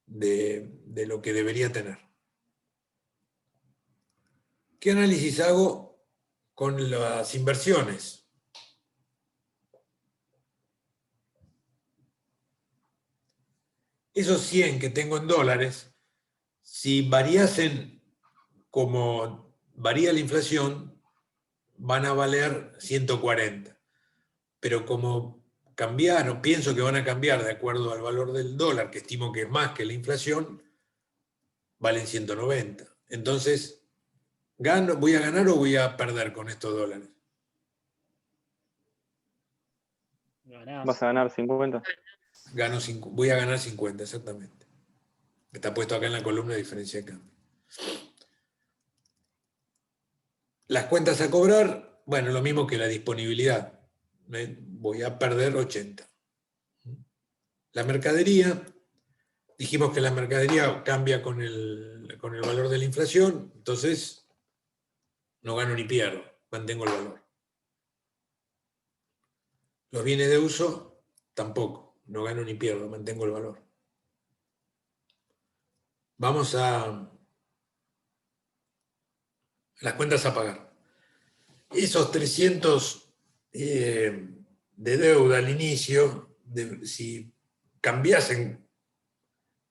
de lo que debería tener. ¿Qué análisis hago con las inversiones? Esos 100 que tengo en dólares, si variasen como varía la inflación, van a valer 140. Pero como cambiaron, pienso que van a cambiar de acuerdo al valor del dólar, que estimo que es más que la inflación, valen 190. Entonces, ¿voy a ganar o voy a perder con estos dólares? Ganás. Vas a ganar 50. Voy a ganar 50, exactamente. Está puesto acá en la columna de diferencia de cambio. Las cuentas a cobrar, bueno, lo mismo que la disponibilidad. Voy a perder 80. La mercadería, dijimos que la mercadería cambia con el valor de la inflación, entonces no gano ni pierdo, mantengo el valor. Los bienes de uso, tampoco, no gano ni pierdo, mantengo el valor. Vamos a las cuentas a pagar. Esos 300 de deuda al inicio, si cambiasen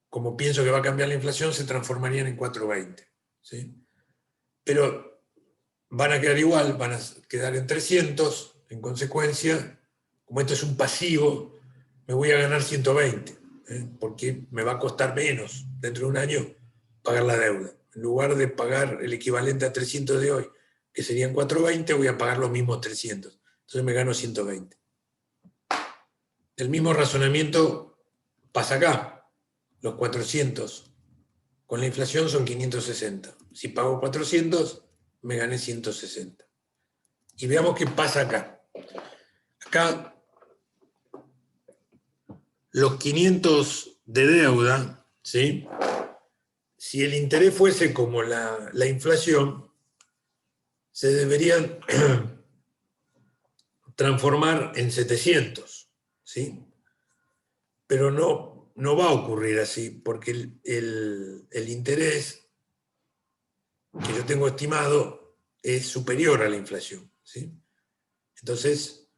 como pienso que va a cambiar la inflación, se transformarían en 420. ¿Sí? Pero van a quedar igual, van a quedar en 300, en consecuencia, como esto es un pasivo, me voy a ganar 120, porque me va a costar menos dentro de un año pagar la deuda. En lugar de pagar el equivalente a 300 de hoy, que serían 420, voy a pagar los mismos 300. Entonces me gano 120. El mismo razonamiento pasa acá. Los 400 con la inflación son 560. Si pago 400, me gané 160. Y veamos qué pasa acá. Acá, los 500 de deuda, ¿sí? Si el interés fuese como la inflación, se deberían transformar en 700, ¿sí? Pero no va a ocurrir así, porque el interés que yo tengo estimado es superior a la inflación, ¿sí? Entonces,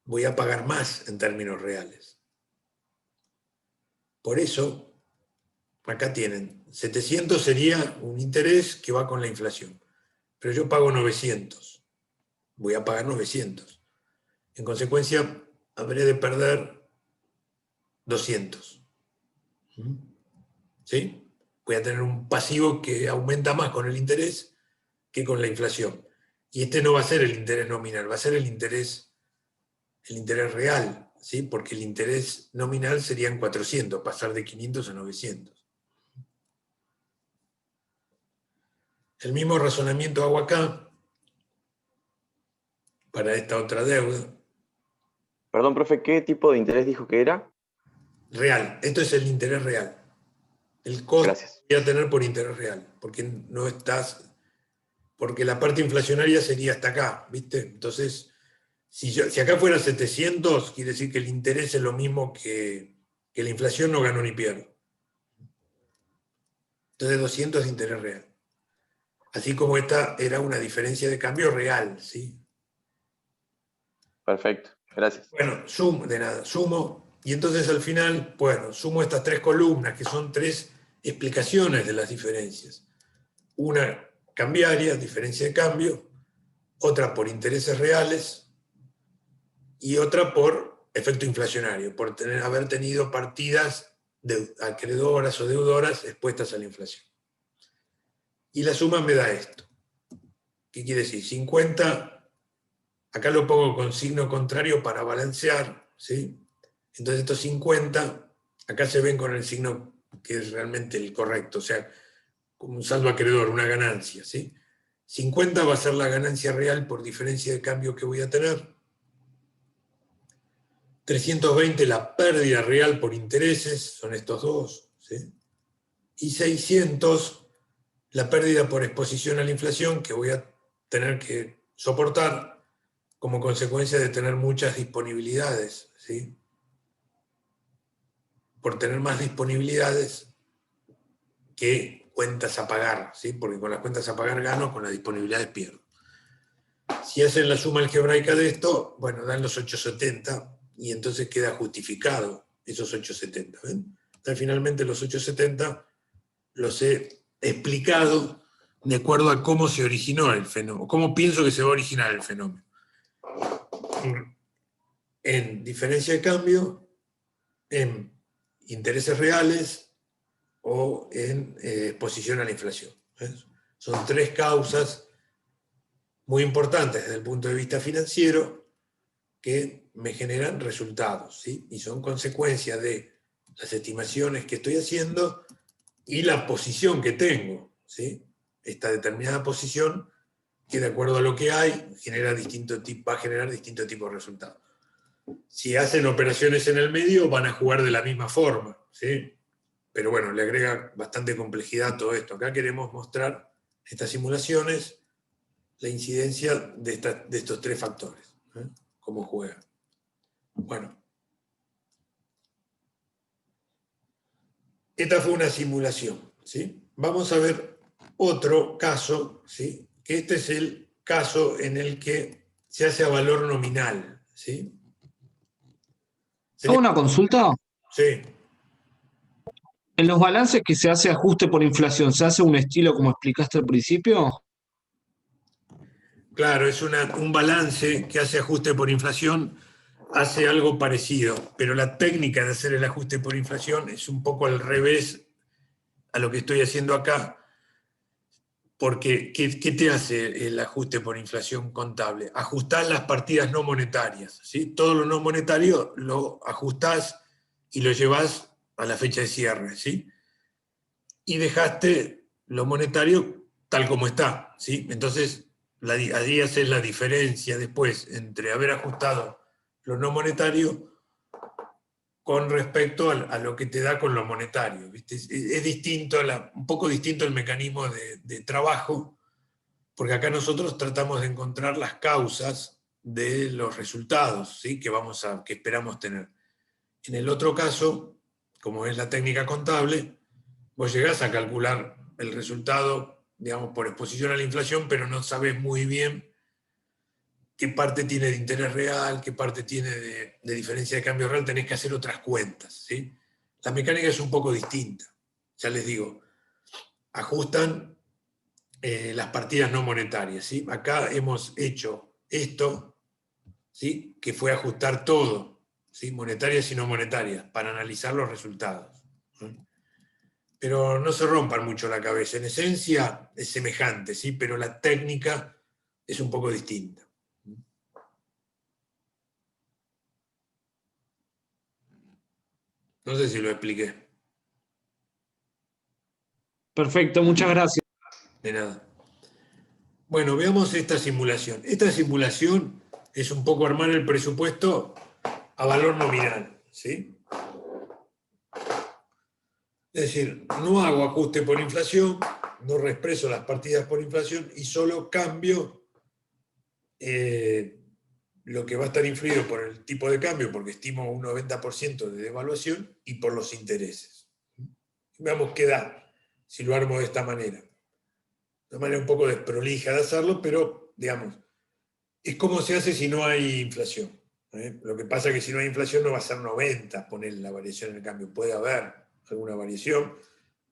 voy a pagar más en términos reales. Por eso, acá tienen, 700 sería un interés que va con la inflación, pero yo pago 900, voy a pagar 900. En consecuencia, habré de perder 200. ¿Sí? Voy a tener un pasivo que aumenta más con el interés que con la inflación. Y este no va a ser el interés nominal, va a ser el interés real, ¿sí? Porque el interés nominal serían 400, pasar de 500 a 900. El mismo razonamiento hago acá para esta otra deuda. Perdón, profe, ¿qué tipo de interés dijo que era? Real, esto es el interés real. el costo Gracias. que voy a tener por interés real, porque la parte inflacionaria sería hasta acá, ¿viste? Entonces, si acá fuera 700, quiere decir que el interés es lo mismo que la inflación, no gano ni pierdo. Entonces 200 es interés real. Así como esta era una diferencia de cambio real, ¿sí? Perfecto. Gracias. Bueno, sumo, y entonces al final, bueno, sumo estas tres columnas, que son tres explicaciones de las diferencias. Una cambiaria, diferencia de cambio, otra por intereses reales, y otra por efecto inflacionario, por haber tenido partidas acreedoras o deudoras expuestas a la inflación. Y la suma me da esto. ¿Qué quiere decir? 50, acá lo pongo con signo contrario para balancear, ¿sí? Entonces estos 50, acá se ven con el signo que es realmente el correcto, o sea, como un saldo acreedor, una ganancia, ¿sí? 50 va a ser la ganancia real por diferencia de cambio que voy a tener. 320 la pérdida real por intereses, son estos dos, ¿sí? Y 600 la pérdida por exposición a la inflación que voy a tener que soportar como consecuencia de tener muchas disponibilidades, ¿sí? Por tener más disponibilidades que cuentas a pagar, ¿sí? Porque con las cuentas a pagar gano, con las disponibilidades pierdo. Si hacen la suma algebraica de esto, bueno, dan los 870 y entonces queda justificado esos 870, ¿ven? Entonces, finalmente los 870 los he explicado de acuerdo a cómo se originó el fenómeno, cómo pienso que se va a originar el fenómeno. En diferencia de cambio, en intereses reales o en exposición a la inflación. ¿Ves? Son tres causas muy importantes desde el punto de vista financiero que me generan resultados, ¿sí? Y son consecuencia de las estimaciones que estoy haciendo y la posición que tengo, ¿sí? Esta determinada posición que de acuerdo a lo que hay va a generar distinto tipo de resultados. Si hacen operaciones en el medio van a jugar de la misma forma, ¿sí? Pero bueno, le agrega bastante complejidad a todo esto. Acá queremos mostrar estas simulaciones, la incidencia de estos tres factores, ¿eh? Cómo juegan. Bueno, esta fue una simulación, ¿sí? Vamos a ver otro caso, ¿sí? Que este es el caso en el que se hace a valor nominal, ¿sí? ¿Hago una consulta? Sí. En los balances que se hace ajuste por inflación, ¿se hace un estilo como explicaste al principio? Claro, es un balance que hace ajuste por inflación, hace algo parecido, pero la técnica de hacer el ajuste por inflación es un poco al revés a lo que estoy haciendo acá, porque ¿qué te hace el ajuste por inflación contable? Ajustás las partidas no monetarias, ¿sí? Todo lo no monetario lo ajustás y lo llevas a la fecha de cierre, ¿sí? Y dejaste lo monetario tal como está, ¿sí? Entonces, ahí haces la diferencia después entre haber ajustado lo no monetario con respecto a lo que te da con lo monetario, ¿viste? Es distinto, un poco distinto el mecanismo de trabajo, porque acá nosotros tratamos de encontrar las causas de los resultados, ¿sí? que esperamos tener. En el otro caso, como es la técnica contable, vos llegás a calcular el resultado, digamos, por exposición a la inflación, pero no sabés muy bien qué parte tiene de interés real, qué parte tiene de diferencia de cambio real, tenés que hacer otras cuentas, ¿sí? La mecánica es un poco distinta. Ya les digo, ajustan las partidas no monetarias, ¿sí? Acá hemos hecho esto, ¿sí? Que fue ajustar todo, ¿sí? Monetarias y no monetarias, para analizar los resultados, ¿sí? Pero no se rompan mucho la cabeza. En esencia es semejante, ¿sí? Pero la técnica es un poco distinta. No sé si lo expliqué. Perfecto, muchas gracias. De nada. Bueno, veamos esta simulación. Esta simulación es un poco armar el presupuesto a valor nominal, ¿sí? Es decir, no hago ajuste por inflación, no reexpreso las partidas por inflación y solo cambio lo que va a estar influido por el tipo de cambio, porque estimo un 90% de devaluación, y por los intereses. Veamos qué da si lo armo de esta manera. Una manera un poco desprolija de hacerlo, pero, digamos, es como se hace si no hay inflación. Lo que pasa es que si no hay inflación no va a ser 90 poner la variación en el cambio. Puede haber alguna variación,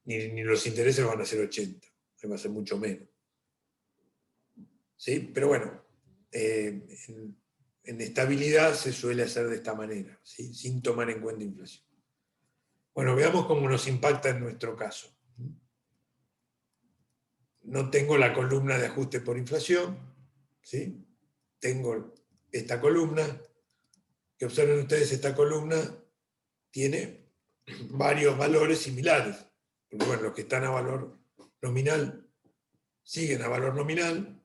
ni los intereses van a ser 80, va a ser mucho menos. ¿Sí? Pero bueno, en estabilidad se suele hacer de esta manera, ¿sí? Sin tomar en cuenta inflación. Bueno, veamos cómo nos impacta en nuestro caso. No tengo la columna de ajuste por inflación, ¿sí? Tengo esta columna, que observen ustedes, esta columna tiene varios valores similares, porque bueno, los que están a valor nominal siguen a valor nominal,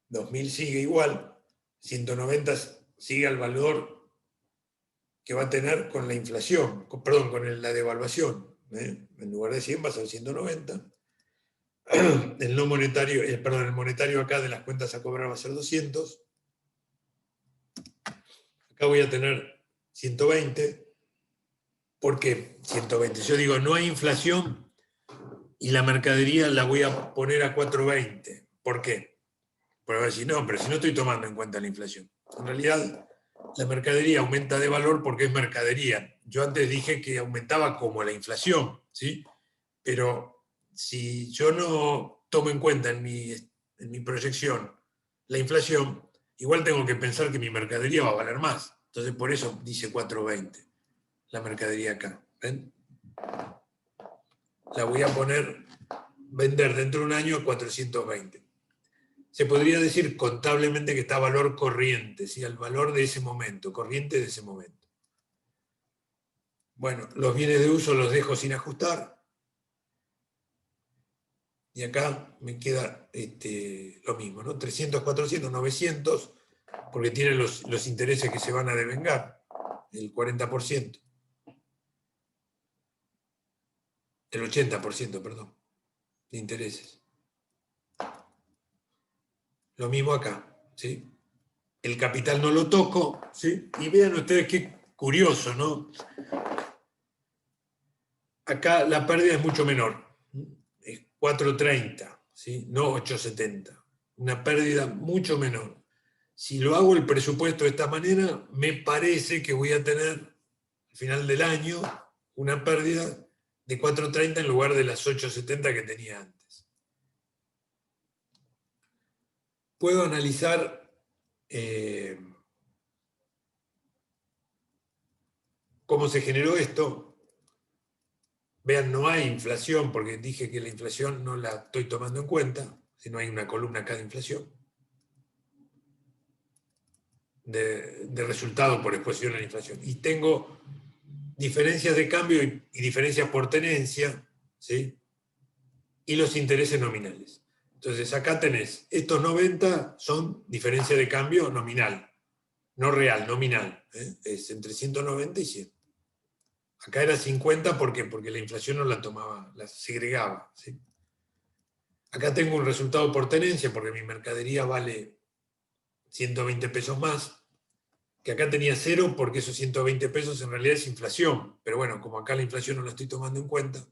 2000 sigue igual, 190 sigue al valor que va a tener con la inflación, perdón, con la devaluación. En lugar de 100 va a ser 190. El no monetario, perdón, el monetario acá de las cuentas a cobrar va a ser 200. Acá voy a tener 120. ¿Por qué 120? Yo digo, no hay inflación y la mercadería la voy a poner a 420. ¿Por qué? Porque va a decir, no, pero si no estoy tomando en cuenta la inflación. En realidad, la mercadería aumenta de valor porque es mercadería. Yo antes dije que aumentaba como la inflación, ¿sí? Pero si yo no tomo en cuenta en mi proyección la inflación, igual tengo que pensar que mi mercadería va a valer más. Entonces, por eso dice 420, la mercadería acá. ¿Ven? La voy a poner, vender dentro de un año a 420. Se podría decir contablemente que está a valor corriente, ¿sí? Al valor de ese momento, corriente de ese momento. Bueno, los bienes de uso los dejo sin ajustar. Y acá me queda lo mismo, ¿no? 300, 400, 900, porque tiene los intereses que se van a devengar, el 40%. El 80%, perdón, de intereses. Lo mismo acá, ¿sí? El capital no lo toco, ¿sí? Y vean ustedes qué curioso, ¿no? Acá la pérdida es mucho menor, es 430, ¿sí? No 870. Una pérdida mucho menor. Si lo hago el presupuesto de esta manera, me parece que voy a tener al final del año una pérdida de 430 en lugar de las 870 que tenía antes. Puedo analizar cómo se generó esto. Vean, no hay inflación, porque dije que la inflación no la estoy tomando en cuenta, si no hay una columna acá de inflación, de resultado por exposición a la inflación. Y tengo diferencias de cambio y diferencias por tenencia, ¿sí? Y los intereses nominales. Entonces acá tenés, estos 90 son diferencia de cambio nominal, no real, nominal. Es entre 190 y 100. Acá era 50, ¿por qué? Porque la inflación no la tomaba, la segregaba, ¿sí? Acá tengo un resultado por tenencia, porque mi mercadería vale 120 pesos más, que acá tenía 0 porque esos 120 pesos en realidad es inflación, pero bueno, como acá la inflación no la estoy tomando en cuenta,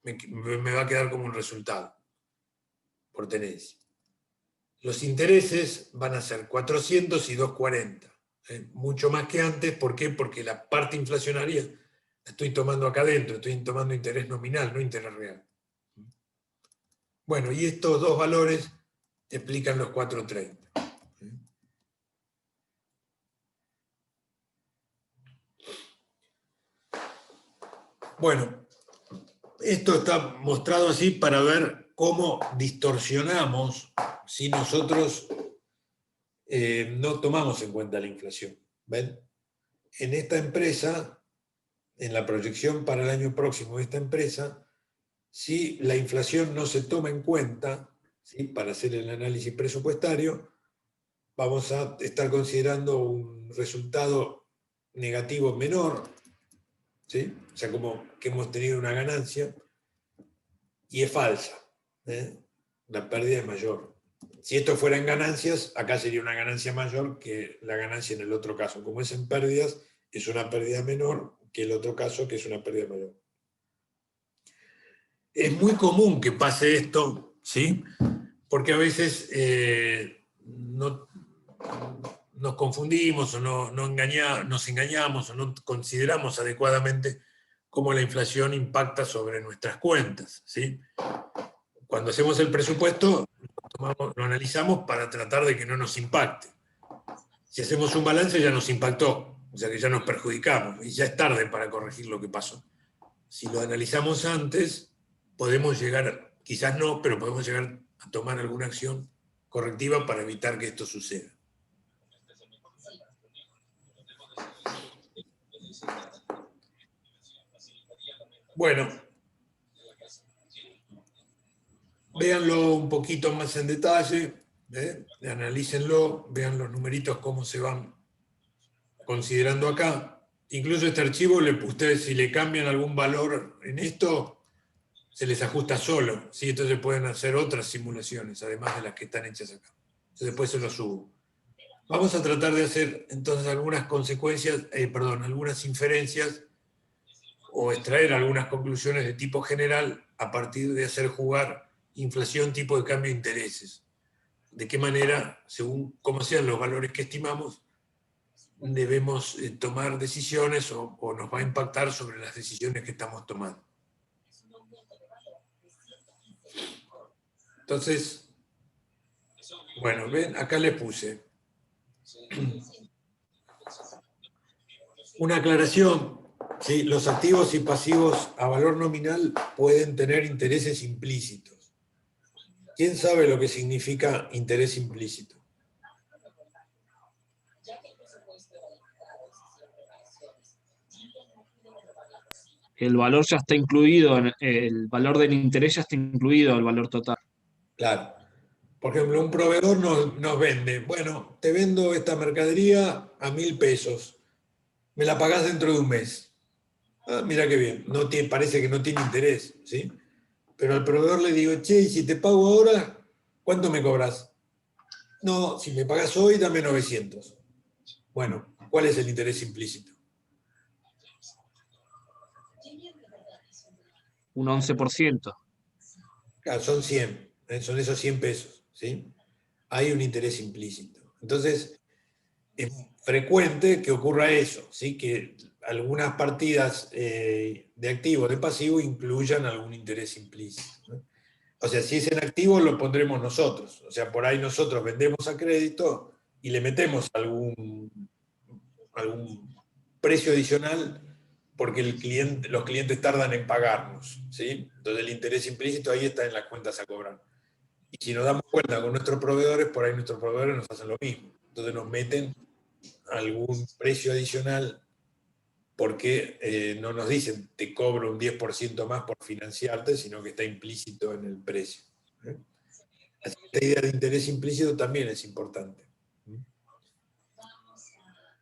me va a quedar como un resultado por tenencia. Los intereses van a ser 400 y 240, mucho más que antes. ¿Por qué? Porque la parte inflacionaria la estoy tomando acá adentro, estoy tomando interés nominal, no interés real. Bueno, y estos dos valores explican los 430. Bueno, esto está mostrado así para ver cómo distorsionamos si nosotros no tomamos en cuenta la inflación. ¿Ven? En esta empresa, en la proyección para el año próximo de esta empresa, si la inflación no se toma en cuenta, ¿sí? Para hacer el análisis presupuestario, vamos a estar considerando un resultado negativo menor ¿sí? O sea, como que hemos tenido una ganancia y es falsa. La pérdida es mayor. Si esto fuera en ganancias, acá sería una ganancia mayor que la ganancia en el otro caso. Como es en pérdidas, es una pérdida menor que el otro caso, que es una pérdida mayor. Es muy común que pase esto, ¿sí? Porque a veces nos confundimos o nos engañamos o no consideramos adecuadamente cómo la inflación impacta sobre nuestras cuentas, ¿sí? Cuando hacemos el presupuesto, lo analizamos para tratar de que no nos impacte. Si hacemos un balance ya nos impactó, o sea que ya nos perjudicamos y ya es tarde para corregir lo que pasó. Si lo analizamos antes, podemos llegar, quizás no, pero podemos llegar a tomar alguna acción correctiva para evitar que esto suceda. Bueno, véanlo un poquito más en detalle, analícenlo, vean los numeritos cómo se van considerando acá. Incluso este archivo, ustedes si le cambian algún valor en esto, se les ajusta solo, ¿sí? Entonces pueden hacer otras simulaciones, además de las que están hechas acá. Entonces después se los subo. Vamos a tratar de hacer entonces algunas algunas inferencias o extraer algunas conclusiones de tipo general a partir de hacer jugar inflación, tipo de cambio, intereses. De qué manera, según cómo sean los valores que estimamos, debemos tomar decisiones o nos va a impactar sobre las decisiones que estamos tomando. Entonces, bueno, ven, acá le puse una aclaración. ¿Sí? Los activos y pasivos a valor nominal pueden tener intereses implícitos. ¿Quién sabe lo que significa interés implícito? El valor ya está incluido, el valor del interés ya está incluido al valor total. Claro. Por ejemplo, un proveedor nos vende, bueno, te vendo esta mercadería a 1.000 pesos, me la pagás dentro de un mes. Ah, mira qué bien, parece que no tiene interés, ¿sí? Pero al proveedor le digo, che, si te pago ahora, ¿cuánto me cobras? No, si me pagas hoy, dame 900. Bueno, ¿cuál es el interés implícito? Un 11%. Claro, son 100, son esos 100 pesos, ¿sí? Hay un interés implícito. Entonces, es frecuente que ocurra eso, ¿sí? Que algunas partidas de activo o de pasivo incluyan algún interés implícito, ¿no? O sea, si es en activo lo pondremos nosotros. O sea, por ahí nosotros vendemos a crédito y le metemos algún precio adicional porque los clientes tardan en pagarnos, ¿sí? Entonces el interés implícito ahí está en las cuentas a cobrar. Y si nos damos cuenta con nuestros proveedores, por ahí nuestros proveedores nos hacen lo mismo. Entonces nos meten algún precio adicional porque no nos dicen te cobro un 10% más por financiarte, sino que está implícito en el precio. Esta idea de interés implícito también es importante.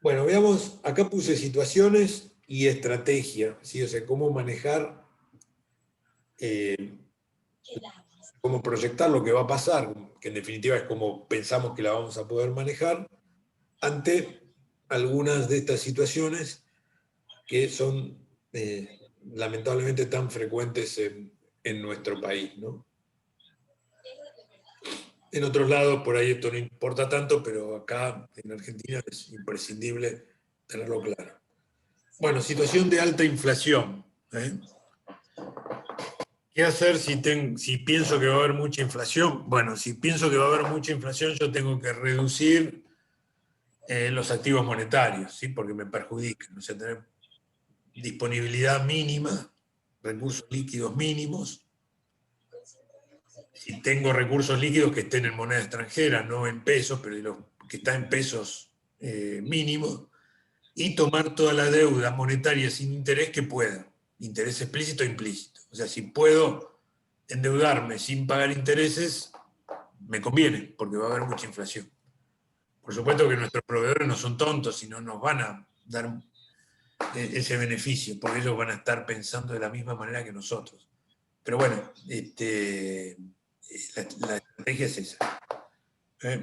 Bueno, veamos, acá puse situaciones y estrategia, ¿sí? O sea, cómo manejar, cómo proyectar lo que va a pasar, que en definitiva es como pensamos que la vamos a poder manejar ante algunas de estas situaciones que son lamentablemente tan frecuentes en nuestro país, ¿no? En otros lados, por ahí esto no importa tanto, pero acá en Argentina es imprescindible tenerlo claro. Bueno, situación de alta inflación, ¿eh? ¿Qué hacer si pienso que va a haber mucha inflación? Bueno, si pienso que va a haber mucha inflación, yo tengo que reducir los activos monetarios, ¿sí? Porque me perjudican. O sea, tener disponibilidad mínima, recursos líquidos mínimos. Si tengo recursos líquidos que estén en moneda extranjera, no en pesos, pero que está en pesos mínimos, y tomar toda la deuda monetaria sin interés que pueda, interés explícito e implícito. O sea, si puedo endeudarme sin pagar intereses, me conviene, porque va a haber mucha inflación. Por supuesto que nuestros proveedores no son tontos y no nos van a dar ese beneficio, porque ellos van a estar pensando de la misma manera que nosotros. Pero bueno, la estrategia es esa. O sea,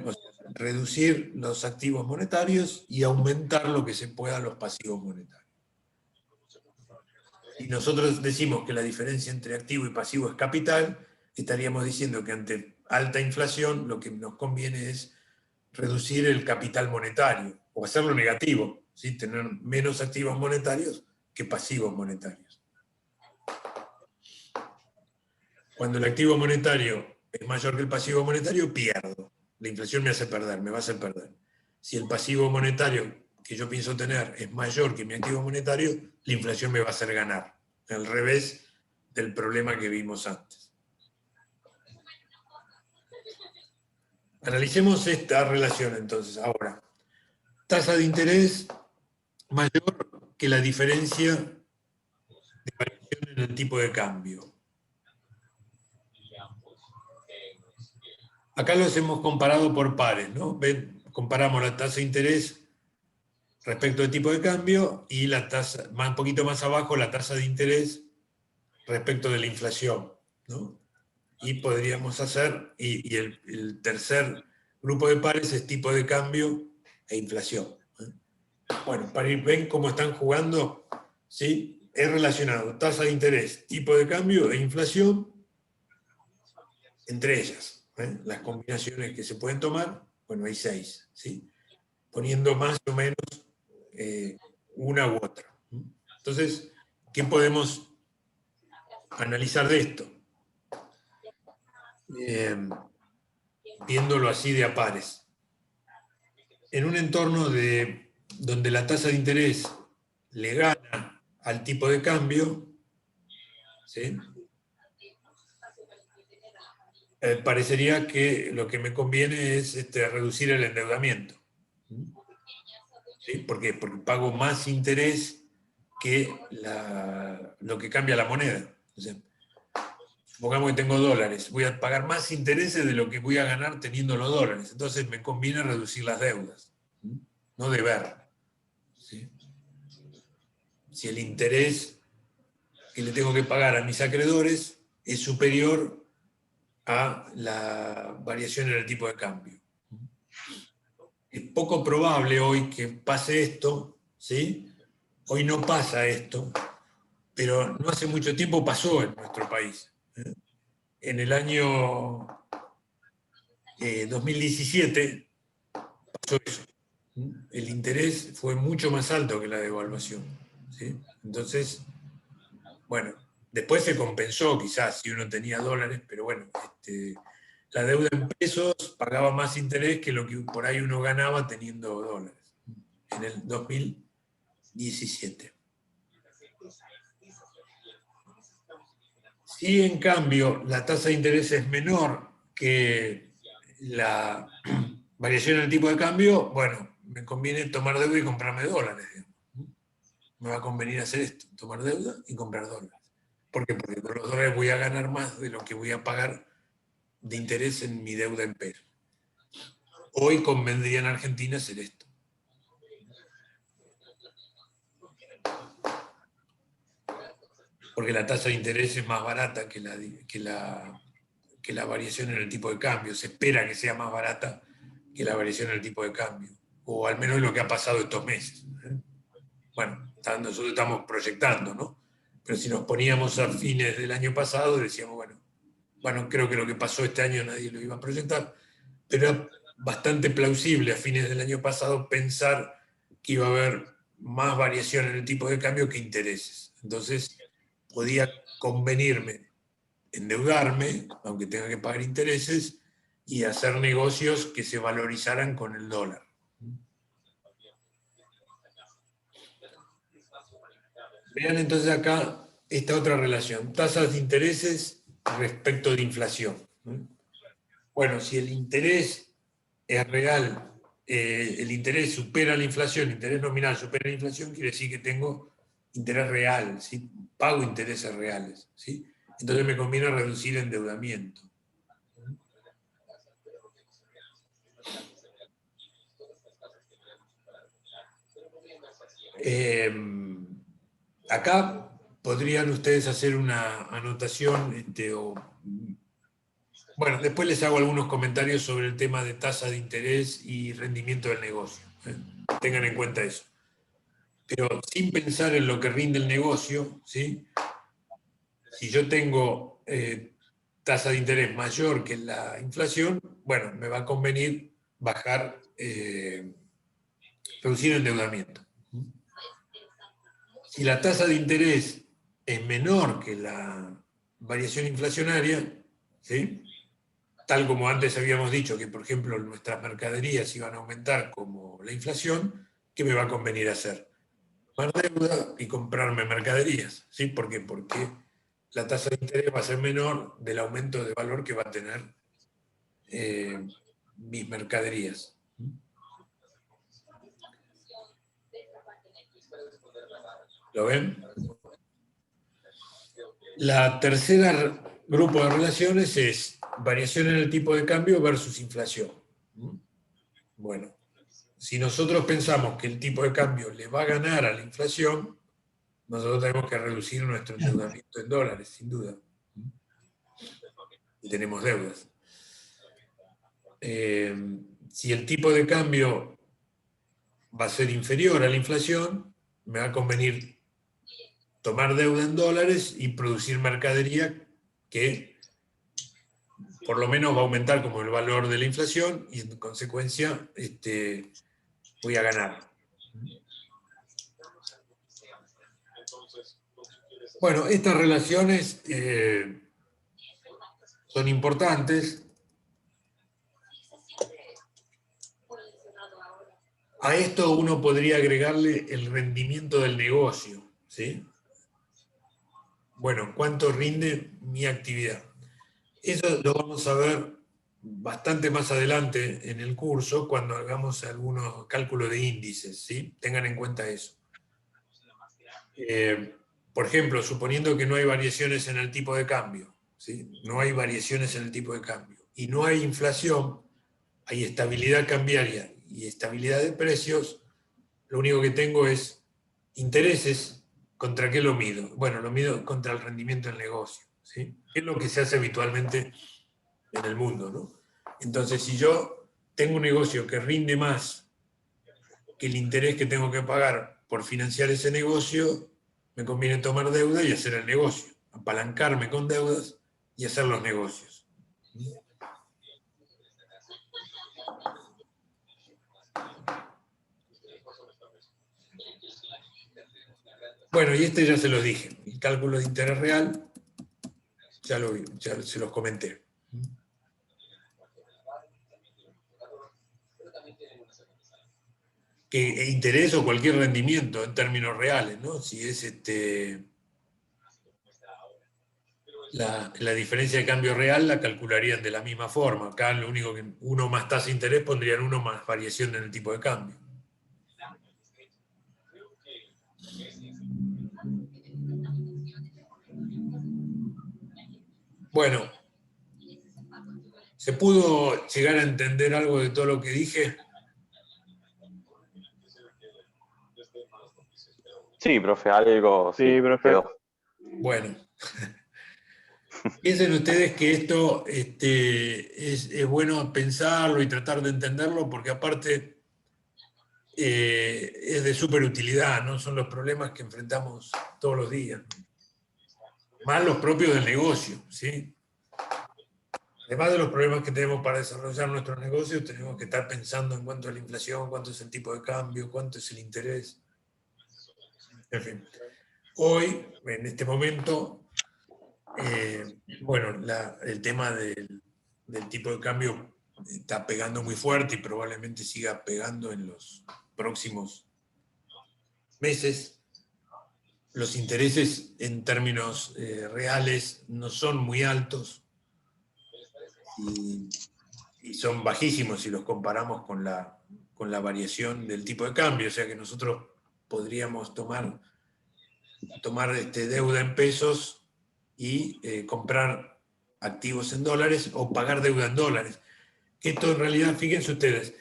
reducir los activos monetarios y aumentar lo que se pueda los pasivos monetarios. Si nosotros decimos que la diferencia entre activo y pasivo es capital, estaríamos diciendo que ante alta inflación lo que nos conviene es reducir el capital monetario o hacerlo negativo, ¿sí? Tener menos activos monetarios que pasivos monetarios. Cuando el activo monetario es mayor que el pasivo monetario, pierdo. La inflación me hace perder, me va a hacer perder. Si el pasivo monetario que yo pienso tener es mayor que mi activo monetario, la inflación me va a hacer ganar. Al revés del problema que vimos antes. Analicemos esta relación entonces ahora. Tasa de interés mayor que la diferencia de variación en el tipo de cambio. Acá los hemos comparado por pares, ¿no? Ven, comparamos la tasa de interés respecto al tipo de cambio y la tasa, un poquito más abajo, la tasa de interés respecto de la inflación, ¿no? Y podríamos hacer, y el tercer grupo de pares es tipo de cambio e inflación. Bueno, para ir, ven cómo están jugando, ¿sí? Es relacionado tasa de interés, tipo de cambio e inflación entre ellas. Las combinaciones que se pueden tomar, bueno, hay 6, ¿sí? Poniendo más o menos una u otra. Entonces, ¿qué podemos analizar de esto? Viéndolo así de a pares. En un entorno donde la tasa de interés le gana al tipo de cambio, ¿sí? Parecería que lo que me conviene es reducir el endeudamiento. ¿Sí? ¿Por qué? Porque pago más interés que lo que cambia la moneda. O sea, supongamos que tengo dólares, voy a pagar más intereses de lo que voy a ganar teniendo los dólares. Entonces me conviene reducir las deudas, no deber. ¿Sí? Si el interés que le tengo que pagar a mis acreedores es superior a la variación en el tipo de cambio. Es poco probable hoy que pase esto, ¿sí? Hoy no pasa esto, pero no hace mucho tiempo pasó en nuestro país. En el año 2017 pasó eso. El interés fue mucho más alto que la devaluación, ¿sí? Entonces, bueno, después se compensó quizás si uno tenía dólares, pero bueno, la deuda en pesos pagaba más interés que lo que por ahí uno ganaba teniendo dólares en el 2017. Si en cambio la tasa de interés es menor que la variación en el tipo de cambio, bueno, me conviene tomar deuda y comprarme dólares. Me va a convenir hacer esto, tomar deuda y comprar dólares. ¿Por qué? Porque con los dólares voy a ganar más de lo que voy a pagar de interés en mi deuda en pesos. Hoy convendría en Argentina hacer esto. Porque la tasa de interés es más barata que la variación en el tipo de cambio. Se espera que sea más barata que la variación en el tipo de cambio. O al menos lo que ha pasado estos meses. Bueno, nosotros estamos proyectando, ¿no? Pero si nos poníamos a fines del año pasado, decíamos, bueno, creo que lo que pasó este año nadie lo iba a proyectar, pero era bastante plausible a fines del año pasado pensar que iba a haber más variación en el tipo de cambio que intereses. Entonces, podía convenirme endeudarme, aunque tenga que pagar intereses, y hacer negocios que se valorizaran con el dólar. Vean entonces acá esta otra relación, tasas de intereses respecto de inflación. Bueno, si el interés es real, el interés supera la inflación, el interés nominal supera la inflación, quiere decir que tengo interés real, ¿sí? Pago intereses reales, ¿sí? Entonces me conviene reducir endeudamiento. Acá podrían ustedes hacer una anotación, bueno, después les hago algunos comentarios sobre el tema de tasa de interés y rendimiento del negocio. Tengan en cuenta eso. Pero sin pensar en lo que rinde el negocio, ¿sí? Si yo tengo tasa de interés mayor que la inflación, bueno, me va a convenir bajar, reducir el endeudamiento. Si la tasa de interés es menor que la variación inflacionaria, ¿sí? Tal como antes habíamos dicho que, por ejemplo, nuestras mercaderías iban a aumentar como la inflación, ¿qué me va a convenir hacer? Tomar deuda y comprarme mercaderías, ¿sí? ¿Por qué? Porque la tasa de interés va a ser menor del aumento de valor que va a tener mis mercaderías. ¿Lo ven? La tercera grupo de relaciones es variación en el tipo de cambio versus inflación. Bueno, si nosotros pensamos que el tipo de cambio le va a ganar a la inflación, nosotros tenemos que reducir nuestro endeudamiento en dólares, sin duda. Y tenemos deudas. Si el tipo de cambio va a ser inferior a la inflación, me va a convenir tomar deuda en dólares y producir mercadería que por lo menos va a aumentar como el valor de la inflación y en consecuencia voy a ganar. Bueno, estas relaciones son importantes. A esto uno podría agregarle el rendimiento del negocio, ¿sí? Bueno, ¿cuánto rinde mi actividad? Eso lo vamos a ver bastante más adelante en el curso cuando hagamos algunos cálculos de índices, ¿sí? Tengan en cuenta eso. Por ejemplo, suponiendo que no hay variaciones en el tipo de cambio, ¿sí? No hay variaciones en el tipo de cambio y no hay inflación, hay estabilidad cambiaria y estabilidad de precios, lo único que tengo es intereses. ¿Contra qué lo mido? Bueno, lo mido contra el rendimiento del negocio, ¿sí? Es lo que se hace habitualmente en el mundo, ¿no? Entonces, si yo tengo un negocio que rinde más que el interés que tengo que pagar por financiar ese negocio, me conviene tomar deuda y hacer el negocio, apalancarme con deudas y hacer los negocios. Bueno, y ya se los dije, el cálculo de interés real, ya se los comenté. Que interés o cualquier rendimiento en términos reales, ¿no? Si es la diferencia de cambio real, la calcularían de la misma forma. Acá lo único que uno más tasa de interés pondrían uno más variación en el tipo de cambio. Bueno, ¿se pudo llegar a entender algo de todo lo que dije? Sí, profe, algo Sí, profe. quedó. Bueno, piensen ustedes que esto es bueno pensarlo y tratar de entenderlo porque aparte es de súper utilidad, ¿no? Son los problemas que enfrentamos todos los días. Más los propios del negocio, ¿sí? Además de los problemas que tenemos para desarrollar nuestros negocios, tenemos que estar pensando en cuánto es la inflación, cuánto es el tipo de cambio, cuánto es el interés. En fin, hoy, en este momento, bueno, el tema del tipo de cambio está pegando muy fuerte y probablemente siga pegando en los próximos meses. Los intereses en términos reales no son muy altos y son bajísimos si los comparamos con la variación del tipo de cambio. O sea que nosotros podríamos tomar deuda en pesos y comprar activos en dólares o pagar deuda en dólares. Esto en realidad, fíjense ustedes,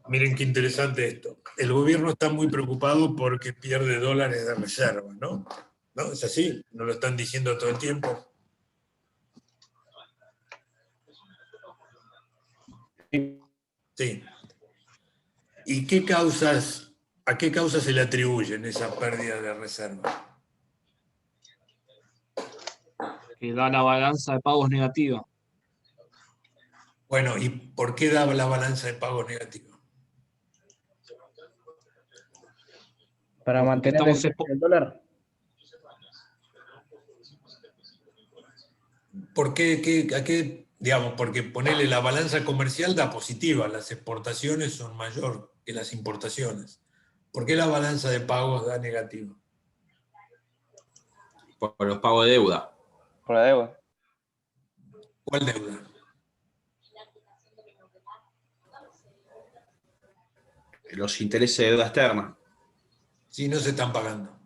Miren qué interesante esto. El gobierno está muy preocupado porque pierde dólares de reserva, ¿no? ¿No? ¿Es así? ¿No lo están diciendo todo el tiempo? Sí. ¿Y a qué causas se le atribuyen esa pérdida de reserva? Que da la balanza de pagos negativa. Bueno, ¿y por qué da la balanza de pagos negativa? Para Porque mantener el estamos precio del dólar. ¿Por qué, a qué, digamos, porque ponerle la balanza comercial da positiva, las exportaciones son mayor que las importaciones. ¿Por qué la balanza de pagos da negativa? Por los pagos de deuda. Por la deuda. ¿Cuál deuda? Los intereses de deuda externa. Si no se están pagando.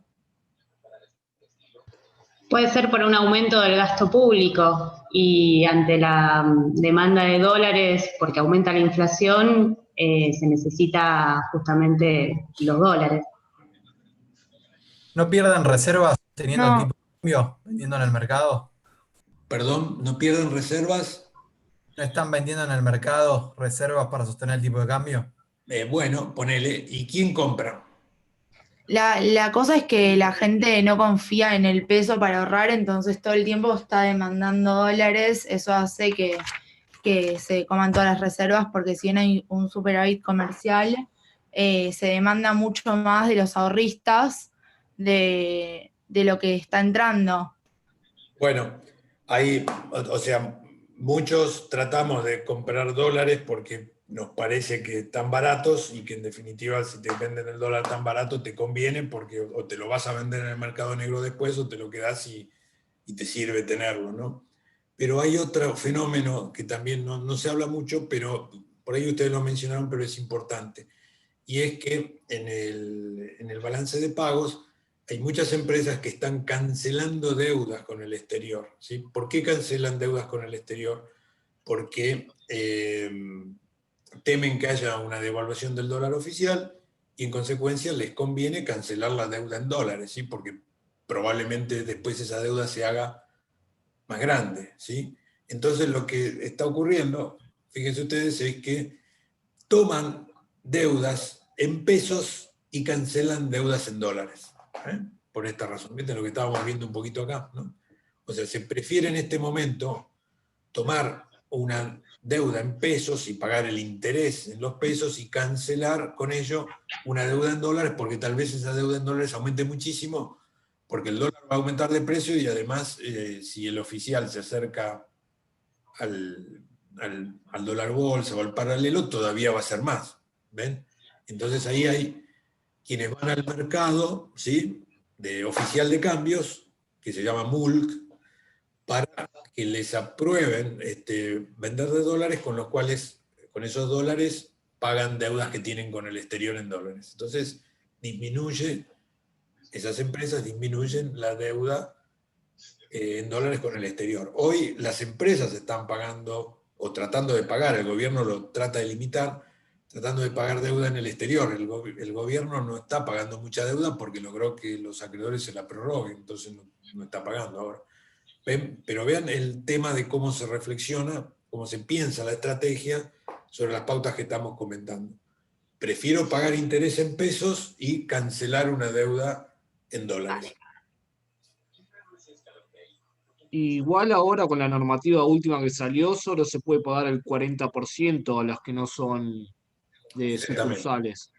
Puede ser por un aumento del gasto público y ante la demanda de dólares, porque aumenta la inflación, se necesita justamente los dólares. ¿No pierden reservas teniendo No. el tipo de cambio, vendiendo en el mercado? Perdón, ¿no pierden reservas? ¿No están vendiendo en el mercado reservas para sostener el tipo de cambio? Bueno, ponele. ¿Y quién compra? La cosa es que la gente no confía en el peso para ahorrar, entonces todo el tiempo está demandando dólares. Eso hace que se coman todas las reservas, porque si bien hay un superávit comercial, se demanda mucho más de los ahorristas de lo que está entrando. Bueno, ahí, o sea, muchos tratamos de comprar dólares porque nos parece que están baratos y que en definitiva si te venden el dólar tan barato te conviene porque o te lo vas a vender en el mercado negro después o te lo quedas y te sirve tenerlo, ¿no? Pero hay otro fenómeno que también no se habla mucho, pero por ahí ustedes lo mencionaron, pero es importante. Y es que en el balance de pagos hay muchas empresas que están cancelando deudas con el exterior, ¿sí? ¿Por qué cancelan deudas con el exterior? Porque temen que haya una devaluación del dólar oficial y en consecuencia les conviene cancelar la deuda en dólares, ¿sí? Porque probablemente después esa deuda se haga más grande, ¿sí? Entonces lo que está ocurriendo, fíjense ustedes, es que toman deudas en pesos y cancelan deudas en dólares, ¿eh? Por esta razón. ¿Viste lo que estábamos viendo un poquito acá, ¿no? O sea, se prefiere en este momento tomar una deuda en pesos y pagar el interés en los pesos y cancelar con ello una deuda en dólares, porque tal vez esa deuda en dólares aumente muchísimo, porque el dólar va a aumentar de precio y además si el oficial se acerca al dólar bolsa o al paralelo, todavía va a ser más. ¿Ven? Entonces ahí hay quienes van al mercado, ¿sí? De oficial de cambios, que se llama MULC, para que les aprueben vender de dólares, con los cuales, con esos dólares, pagan deudas que tienen con el exterior en dólares. Entonces, esas empresas disminuyen la deuda en dólares con el exterior. Hoy las empresas están pagando, o tratando de pagar, el gobierno lo trata de limitar, tratando de pagar deuda en el exterior. El gobierno no está pagando mucha deuda porque logró que los acreedores se la prorroguen, entonces no está pagando ahora. Pero vean el tema de cómo se reflexiona, cómo se piensa la estrategia sobre las pautas que estamos comentando. Prefiero pagar interés en pesos y cancelar una deuda en dólares. Igual ahora con la normativa última que salió, solo se puede pagar el 40% a las que no son de sucursales.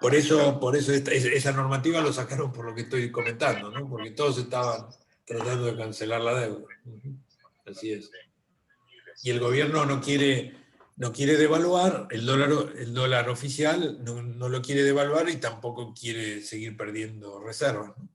Por eso esa normativa lo sacaron por lo que estoy comentando, ¿no? Porque todos estaban tratando de cancelar la deuda. Así es. Y el gobierno no quiere devaluar, el dólar oficial no lo quiere devaluar y tampoco quiere seguir perdiendo reservas, ¿no?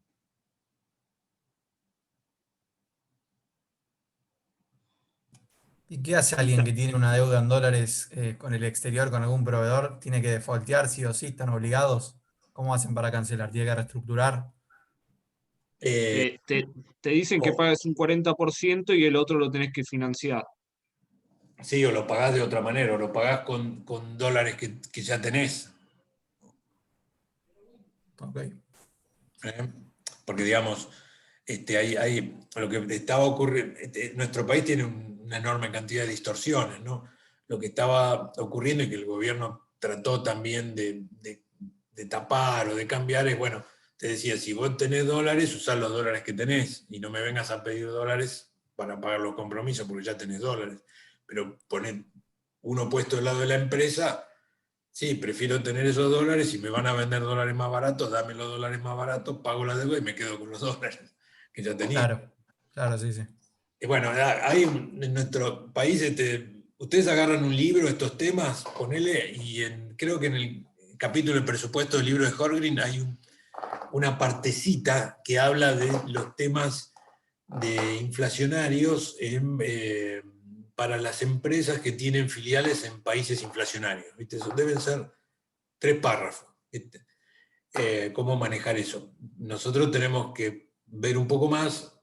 ¿Y qué hace alguien que tiene una deuda en dólares con el exterior, con algún proveedor? ¿Tiene que defaultear sí o sí? ¿Están obligados? ¿Cómo hacen para cancelar? ¿Tiene que reestructurar? Te dicen que pagues un 40% y el otro lo tenés que financiar. Sí, o lo pagás de otra manera, o lo pagás con dólares que ya tenés. Ok. Porque, digamos, hay lo que estaba ocurriendo, nuestro país tiene una enorme cantidad de distorsiones, ¿no? Lo que estaba ocurriendo y que el gobierno trató también de tapar o de cambiar es, bueno, te decía, si vos tenés dólares, usá los dólares que tenés y no me vengas a pedir dólares para pagar los compromisos porque ya tenés dólares. Pero poner uno puesto del lado de la empresa, sí, prefiero tener esos dólares, si me van a vender dólares más baratos, dame los dólares más baratos, pago la deuda y me quedo con los dólares que ya tenía. Claro, claro, sí, sí. Y bueno, hay en nuestro país, ustedes agarran un libro, estos temas, ponele, y creo que en el capítulo de presupuesto del libro de Horgrin hay una partecita que habla de los temas de inflacionarios para las empresas que tienen filiales en países inflacionarios. ¿Viste? Eso deben ser 3 párrafos. ¿Viste? ¿Cómo manejar eso? Nosotros tenemos que ver un poco más,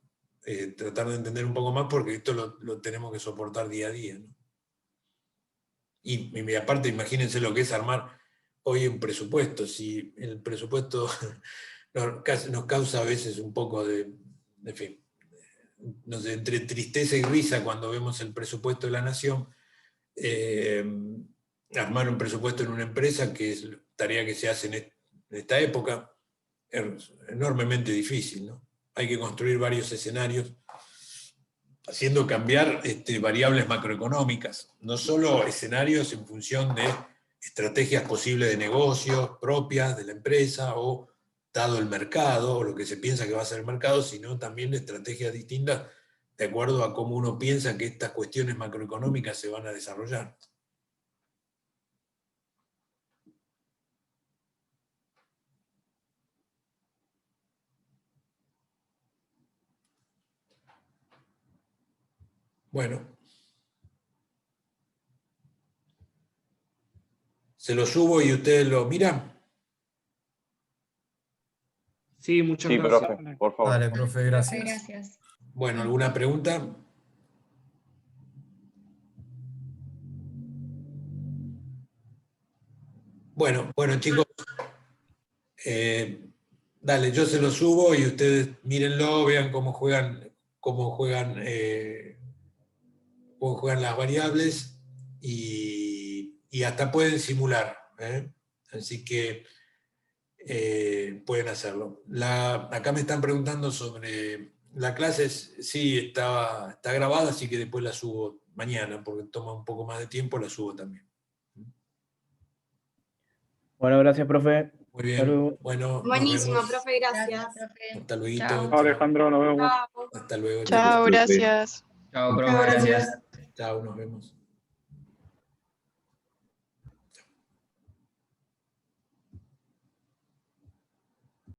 tratar de entender un poco más, porque esto lo tenemos que soportar día a día, ¿no? Y aparte, imagínense lo que es armar hoy un presupuesto. Si el presupuesto nos causa a veces un poco en fin, no sé, entre tristeza y risa cuando vemos el presupuesto de la nación, armar un presupuesto en una empresa, que es tarea que se hace en esta época, es enormemente difícil, ¿no? Hay que construir varios escenarios, haciendo cambiar variables macroeconómicas, no solo escenarios en función de estrategias posibles de negocios propias de la empresa o dado el mercado o lo que se piensa que va a ser el mercado, sino también estrategias distintas de acuerdo a cómo uno piensa que estas cuestiones macroeconómicas se van a desarrollar. Bueno. Se lo subo y ustedes lo miran. Sí, muchas Sí, gracias. profe, por favor. Dale, profe, gracias. Gracias. Bueno, ¿alguna pregunta? Bueno, chicos, dale, yo se lo subo y ustedes mírenlo, vean cómo juegan las variables y hasta pueden simular, ¿eh? Así que pueden hacerlo. Acá me están preguntando sobre la clase, sí está grabada, así que después la subo mañana, porque toma un poco más de tiempo, la subo también. Bueno, gracias, profe. Muy bien. Hasta luego. Bueno, Buenísimo, nos vemos. profe, gracias. Hasta luego. Chao. Chao, Alejandro, nos vemos. Chao. Hasta luego. Chao, gracias. Chao, profe. Gracias. Chao, nos vemos.